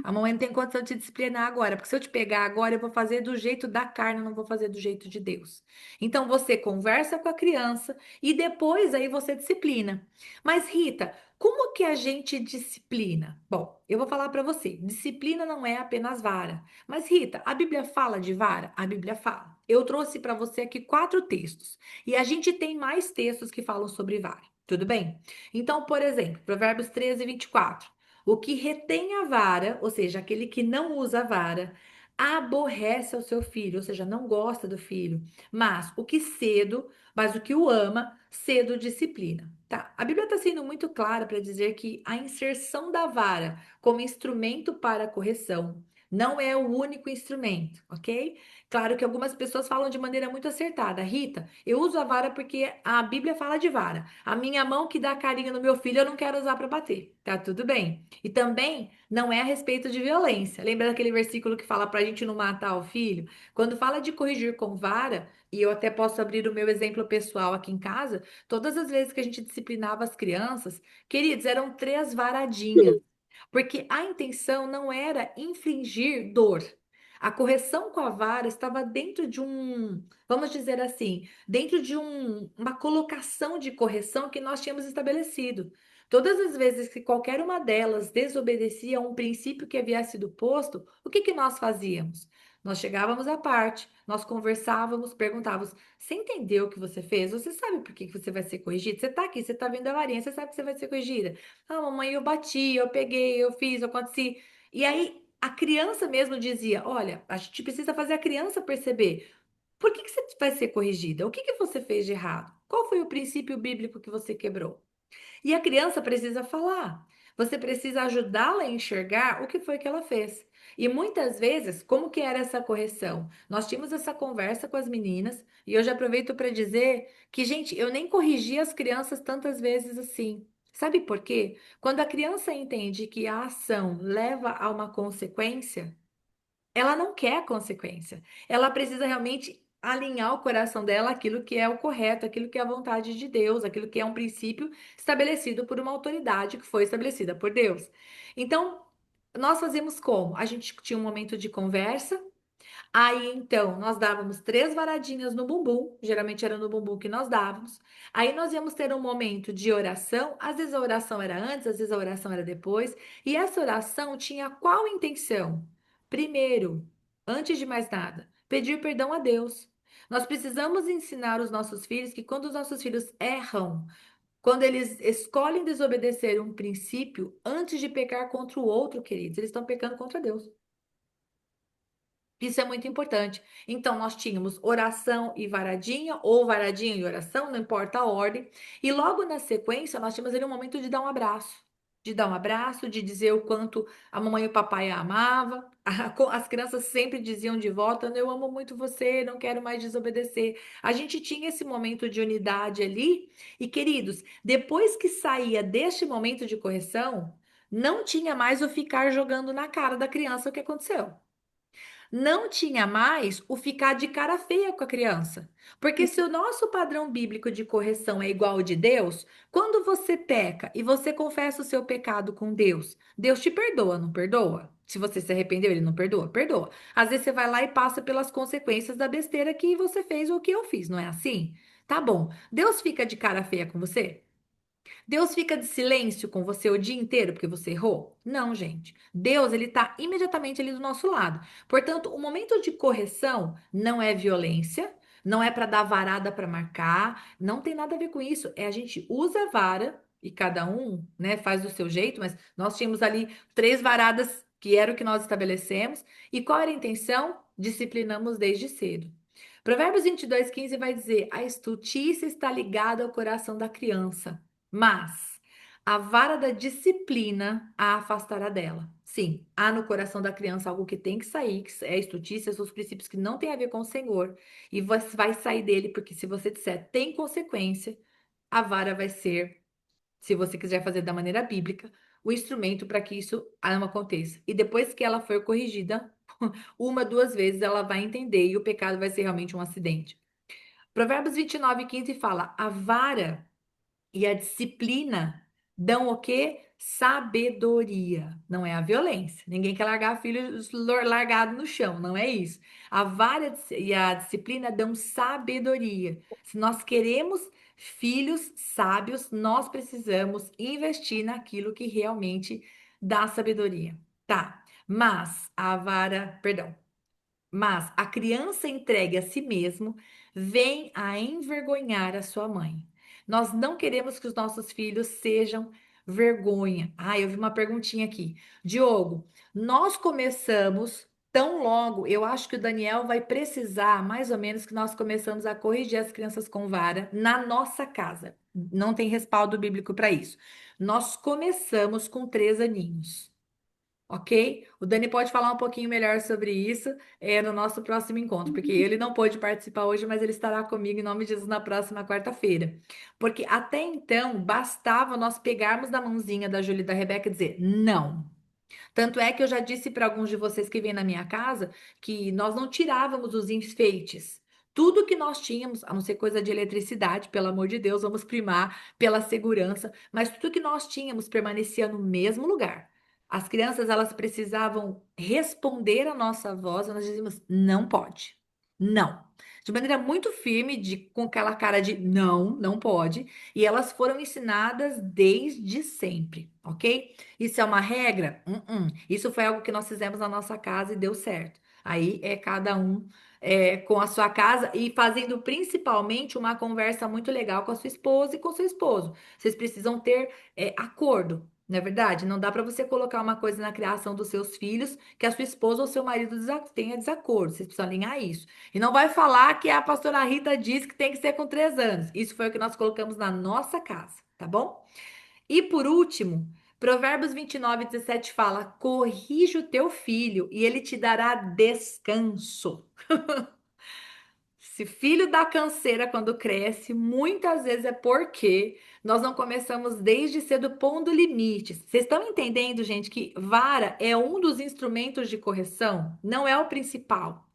A mamãe não tem condição de te disciplinar agora, porque se eu te pegar agora, eu vou fazer do jeito da carne, eu não vou fazer do jeito de Deus. Então você conversa com a criança e depois aí você disciplina. Mas Rita, como que a gente disciplina? Bom, eu vou falar para você, disciplina não é apenas vara. Mas Rita, a Bíblia fala de vara? A Bíblia fala. Eu trouxe para você aqui 4 textos e a gente tem mais textos que falam sobre vara. Tudo bem? Então, por exemplo, Provérbios 13, 24. O que retém a vara, ou seja, aquele que não usa a vara, aborrece ao seu filho, ou seja, não gosta do filho. Mas o que o ama, cedo disciplina. Tá? A Bíblia está sendo muito clara para dizer que a inserção da vara como instrumento para a correção não é o único instrumento, ok? Claro que algumas pessoas falam de maneira muito acertada. Rita, eu uso a vara porque a Bíblia fala de vara. A minha mão que dá carinho no meu filho, eu não quero usar para bater. Tá tudo bem. E também não é a respeito de violência. Lembra daquele versículo que fala para a gente não matar o filho? Quando fala de corrigir com vara, e eu até posso abrir o meu exemplo pessoal aqui em casa, todas as vezes que a gente disciplinava as crianças, queridos, eram 3 varadinhas. Porque a intenção não era infligir dor. A correção com a vara estava dentro de um, vamos dizer assim, dentro de uma colocação de correção que nós tínhamos estabelecido. Todas as vezes que qualquer uma delas desobedecia a um princípio que havia sido posto, o que que nós fazíamos? Nós chegávamos à parte, nós conversávamos, perguntávamos: você entendeu o que você fez? Você sabe por que que você vai ser corrigido? Você está aqui, você está vendo a varinha, você sabe que você vai ser corrigida. Ah, mamãe, eu bati, eu peguei, eu fiz, eu aconteci. E aí a criança mesmo dizia: olha, a gente precisa fazer a criança perceber. Por que que você vai ser corrigida? O que que você fez de errado? Qual foi o princípio bíblico que você quebrou? E a criança precisa falar. Você precisa ajudá-la a enxergar o que foi que ela fez. E muitas vezes, como que era essa correção? Nós tínhamos essa conversa com as meninas, e eu já aproveito para dizer que, gente, eu nem corrigi as crianças tantas vezes assim. Sabe por quê? Quando a criança entende que a ação leva a uma consequência, ela não quer a consequência. Ela precisa realmente alinhar o coração dela aquilo que é o correto, aquilo que é a vontade de Deus, aquilo que é um princípio estabelecido por uma autoridade que foi estabelecida por Deus. Então, nós fazemos como? A gente tinha um momento de conversa. Aí então, nós dávamos 3 varadinhas no bumbum, geralmente era no bumbum que nós dávamos. Aí nós íamos ter um momento de oração, às vezes a oração era antes, às vezes a oração era depois, e essa oração tinha qual intenção? Primeiro, antes de mais nada, pedir perdão a Deus. Nós precisamos ensinar os nossos filhos que quando os nossos filhos erram, quando eles escolhem desobedecer um princípio, antes de pecar contra o outro, queridos, eles estão pecando contra Deus. Isso é muito importante. Então, nós tínhamos oração e varadinha, ou varadinha e oração, não importa a ordem. E logo na sequência, nós tínhamos ali um momento de dar um abraço. De dar um abraço, de dizer o quanto a mamãe e o papai a amava. As crianças sempre diziam de volta: eu amo muito você, não quero mais desobedecer. A gente tinha esse momento de unidade ali. E, queridos, depois que saía deste momento de correção, não tinha mais o ficar jogando na cara da criança o que aconteceu. Não tinha mais o ficar de cara feia com a criança. Porque se o nosso padrão bíblico de correção é igual ao de Deus, quando você peca e você confessa o seu pecado com Deus, Deus te perdoa, não perdoa? Se você se arrependeu, ele não perdoa? Perdoa. Às vezes você vai lá e passa pelas consequências da besteira que você fez ou que eu fiz, não é assim? Tá bom. Deus fica de cara feia com você? Deus fica de silêncio com você o dia inteiro porque você errou? Não, gente. Deus, ele está imediatamente ali do nosso lado. Portanto, o momento de correção não é violência, não é para dar varada para marcar, não tem nada a ver com isso. É a gente usa a vara e cada um, né, faz do seu jeito, mas nós tínhamos ali 3 varadas que era o que nós estabelecemos. E qual era a intenção? Disciplinamos desde cedo. Provérbios 22:15 vai dizer: a estultícia está ligada ao coração da criança, mas a vara da disciplina a afastará dela. Sim, há no coração da criança algo que tem que sair, que é estutícia, são os princípios que não têm a ver com o Senhor. E você vai sair dele, porque se você disser tem consequência, a vara vai ser, se você quiser fazer da maneira bíblica, o instrumento para que isso não aconteça. E depois que ela for corrigida, uma, 2 vezes, ela vai entender e o pecado vai ser realmente um acidente. Provérbios 29:15 fala: a vara e a disciplina dão o quê? Sabedoria. Não é a violência. Ninguém quer largar filhos largado no chão, não é isso. A vara e a disciplina dão sabedoria. Se nós queremos filhos sábios, nós precisamos investir naquilo que realmente dá sabedoria. Tá. Mas a vara, perdão, mas a criança entregue a si mesmo vem a envergonhar a sua mãe. Nós não queremos que os nossos filhos sejam vergonha. Ah, eu vi uma perguntinha aqui. Diogo, nós começamos tão logo, eu acho que o Daniel vai precisar, mais ou menos, que nós começamos a corrigir as crianças com vara na nossa casa. Não tem respaldo bíblico para isso. Nós começamos com 3 aninhos. Ok? O Dani pode falar um pouquinho melhor sobre isso no nosso próximo encontro, porque ele não pôde participar hoje, mas ele estará comigo em nome de Jesus na próxima quarta-feira. Porque até então bastava nós pegarmos na mãozinha da Júlia e da Rebeca e dizer não. Tanto é que eu já disse para alguns de vocês que vêm na minha casa que nós não tirávamos os enfeites. Tudo que nós tínhamos, a não ser coisa de eletricidade, pelo amor de Deus, vamos primar pela segurança, mas tudo que nós tínhamos permanecia no mesmo lugar. As crianças, elas precisavam responder a nossa voz, e nós dizíamos, não pode. Não. De maneira muito firme, com aquela cara de não, não pode. E elas foram ensinadas desde sempre, ok? Isso é uma regra? Isso foi algo que nós fizemos na nossa casa e deu certo. Aí é cada um com a sua casa e fazendo principalmente uma conversa muito legal com a sua esposa e com o seu esposo. Vocês precisam ter acordo. Não é verdade? Não dá para você colocar uma coisa na criação dos seus filhos que a sua esposa ou seu marido tenha desacordo. Vocês precisam alinhar isso. E não vai falar que a pastora Rita disse que tem que ser com 3 anos. Isso foi o que nós colocamos na nossa casa, tá bom? E por último, Provérbios 29:17 fala: corrige o teu filho e ele te dará descanso. Se filho dá canseira quando cresce, muitas vezes é porque nós não começamos desde cedo pondo limites. Vocês estão entendendo, gente, que vara é um dos instrumentos de correção, não é o principal.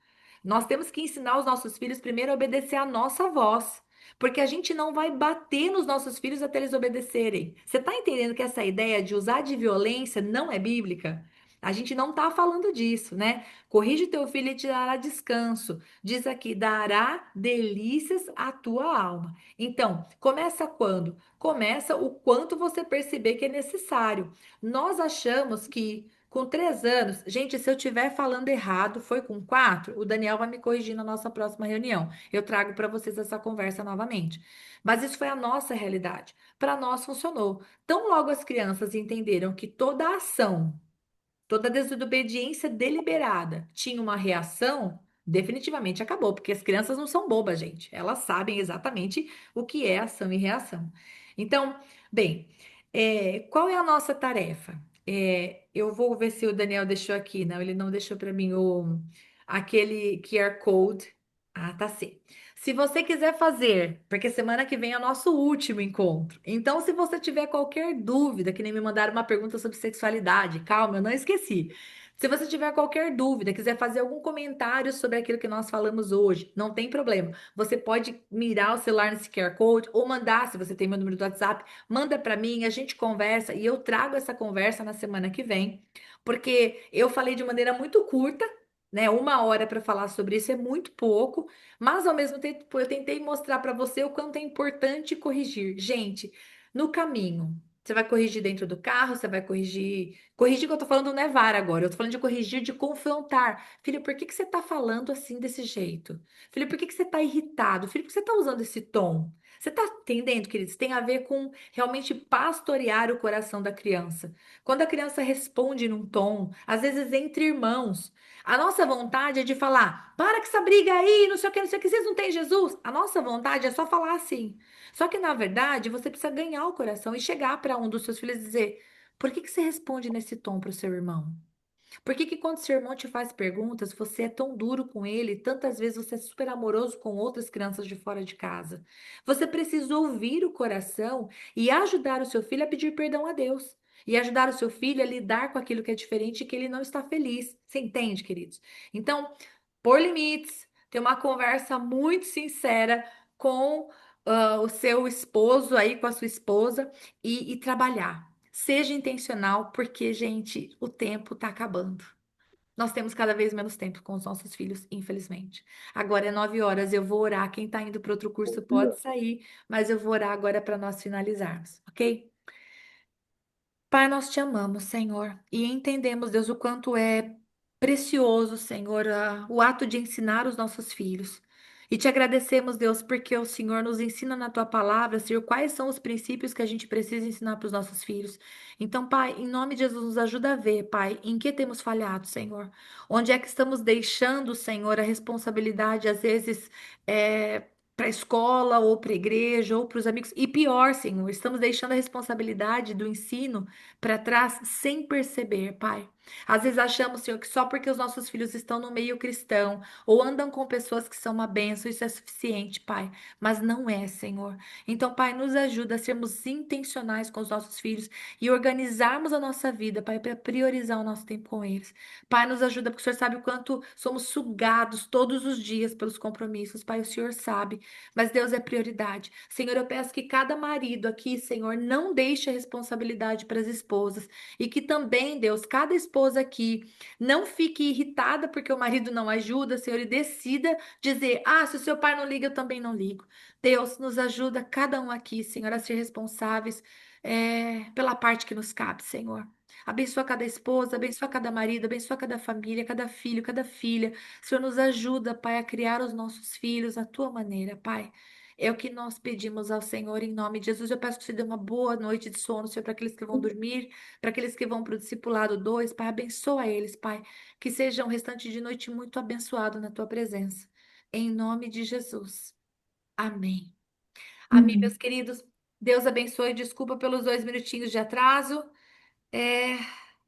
Nós temos que ensinar os nossos filhos primeiro a obedecer à nossa voz, porque a gente não vai bater nos nossos filhos até eles obedecerem. Você está entendendo que essa ideia de usar de violência não é bíblica? A gente não está falando disso, né? Corrige teu filho e te dará descanso. Diz aqui, dará delícias à tua alma. Então, começa quando? Começa o quanto você perceber que é necessário. Nós achamos que com 3 anos, gente, se eu estiver falando errado, foi com 4, o Daniel vai me corrigir na nossa próxima reunião. Eu trago para vocês essa conversa novamente. Mas isso foi a nossa realidade. Para nós funcionou. Tão logo as crianças entenderam que toda ação toda desobediência deliberada tinha uma reação, definitivamente acabou, porque as crianças não são bobas, gente. Elas sabem exatamente o que é ação e reação. Então, bem, qual é a nossa tarefa? Eu vou ver se o Daniel deixou aqui. Não, ele não deixou para mim aquele QR Code. Ah, tá sim. Se você quiser fazer, porque semana que vem é o nosso último encontro. Então, se você tiver qualquer dúvida, que nem me mandaram uma pergunta sobre sexualidade, calma, eu não esqueci. Se você tiver qualquer dúvida, quiser fazer algum comentário sobre aquilo que nós falamos hoje, não tem problema. Você pode mirar o celular nesse QR Code ou mandar, se você tem meu número do WhatsApp, manda para mim, a gente conversa e eu trago essa conversa na semana que vem, porque eu falei de maneira muito curta, né? 1 hora para falar sobre isso é muito pouco. Mas ao mesmo tempo, eu tentei mostrar para você o quanto é importante corrigir. Gente, no caminho, você vai corrigir dentro do carro, você vai corrigir. Corrigir que eu tô falando não é vara agora, eu tô falando de corrigir, de confrontar. Filho, por que que você tá falando assim desse jeito? Filho, por que que você tá irritado? Filho, por que você tá usando esse tom? Você tá entendendo, queridos? Tem a ver com realmente pastorear o coração da criança. Quando a criança responde num tom, às vezes entre irmãos. A nossa vontade é de falar, para com essa briga aí, não sei o que, não sei o que, vocês não têm Jesus. A nossa vontade é só falar assim. Só que, na verdade, você precisa ganhar o coração e chegar para um dos seus filhos e dizer, por que que você responde nesse tom para o seu irmão? Por que que quando seu irmão te faz perguntas, você é tão duro com ele, tantas vezes você é super amoroso com outras crianças de fora de casa? Você precisa ouvir o coração e ajudar o seu filho a pedir perdão a Deus. E ajudar o seu filho a lidar com aquilo que é diferente e que ele não está feliz. Você entende, queridos? Então, por limites, ter uma conversa muito sincera com o seu esposo aí, com a sua esposa e trabalhar. Seja intencional, porque, gente, o tempo está acabando. Nós temos cada vez menos tempo com os nossos filhos, infelizmente. Agora é 9 horas, eu vou orar. Quem está indo para outro curso pode sair, mas eu vou orar agora para nós finalizarmos, ok? Pai, nós te amamos, Senhor, e entendemos, Deus, o quanto é precioso, Senhor, o ato de ensinar os nossos filhos. E te agradecemos, Deus, porque o Senhor nos ensina na tua palavra, Senhor, quais são os princípios que a gente precisa ensinar para os nossos filhos. Então, Pai, em nome de Jesus, nos ajuda a ver, Pai, em que temos falhado, Senhor. Onde é que estamos deixando, Senhor, a responsabilidade, às vezes, para a escola, ou para a igreja, ou para os amigos. E pior, Senhor, estamos deixando a responsabilidade do ensino para trás sem perceber, Pai. Às vezes achamos, Senhor, que só porque os nossos filhos estão no meio cristão ou andam com pessoas que são uma bênção, isso é suficiente, Pai. Mas não é, Senhor. Então, Pai, nos ajuda a sermos intencionais com os nossos filhos e organizarmos a nossa vida, Pai, para priorizar o nosso tempo com eles. Pai, nos ajuda, porque o Senhor sabe o quanto somos sugados todos os dias pelos compromissos. Pai, o Senhor sabe, mas Deus é prioridade. Senhor, eu peço que cada marido aqui, Senhor, não deixe a responsabilidade para as esposas. E que também, Deus, cada esposa aqui não fique irritada porque o marido não ajuda, Senhor, e decida dizer: ah, se o seu pai não liga, eu também não ligo. Deus, nos ajuda, cada um aqui, Senhor, a ser responsáveis, pela parte que nos cabe, Senhor. Abençoa cada esposa, abençoa cada marido, abençoa cada família, cada filho, cada filha. Senhor, nos ajuda, Pai, a criar os nossos filhos à tua maneira, Pai. É o que nós pedimos ao Senhor em nome de Jesus. Eu peço que você dê uma boa noite de sono, Senhor, para aqueles que vão dormir, para aqueles que vão para o discipulado 2, Pai, abençoa eles, Pai. Que seja um restante de noite muito abençoado na tua presença. Em nome de Jesus. Amém. Amém, meus Amém. queridos. Deus abençoe. Desculpa pelos 2 minutinhos de atraso. É,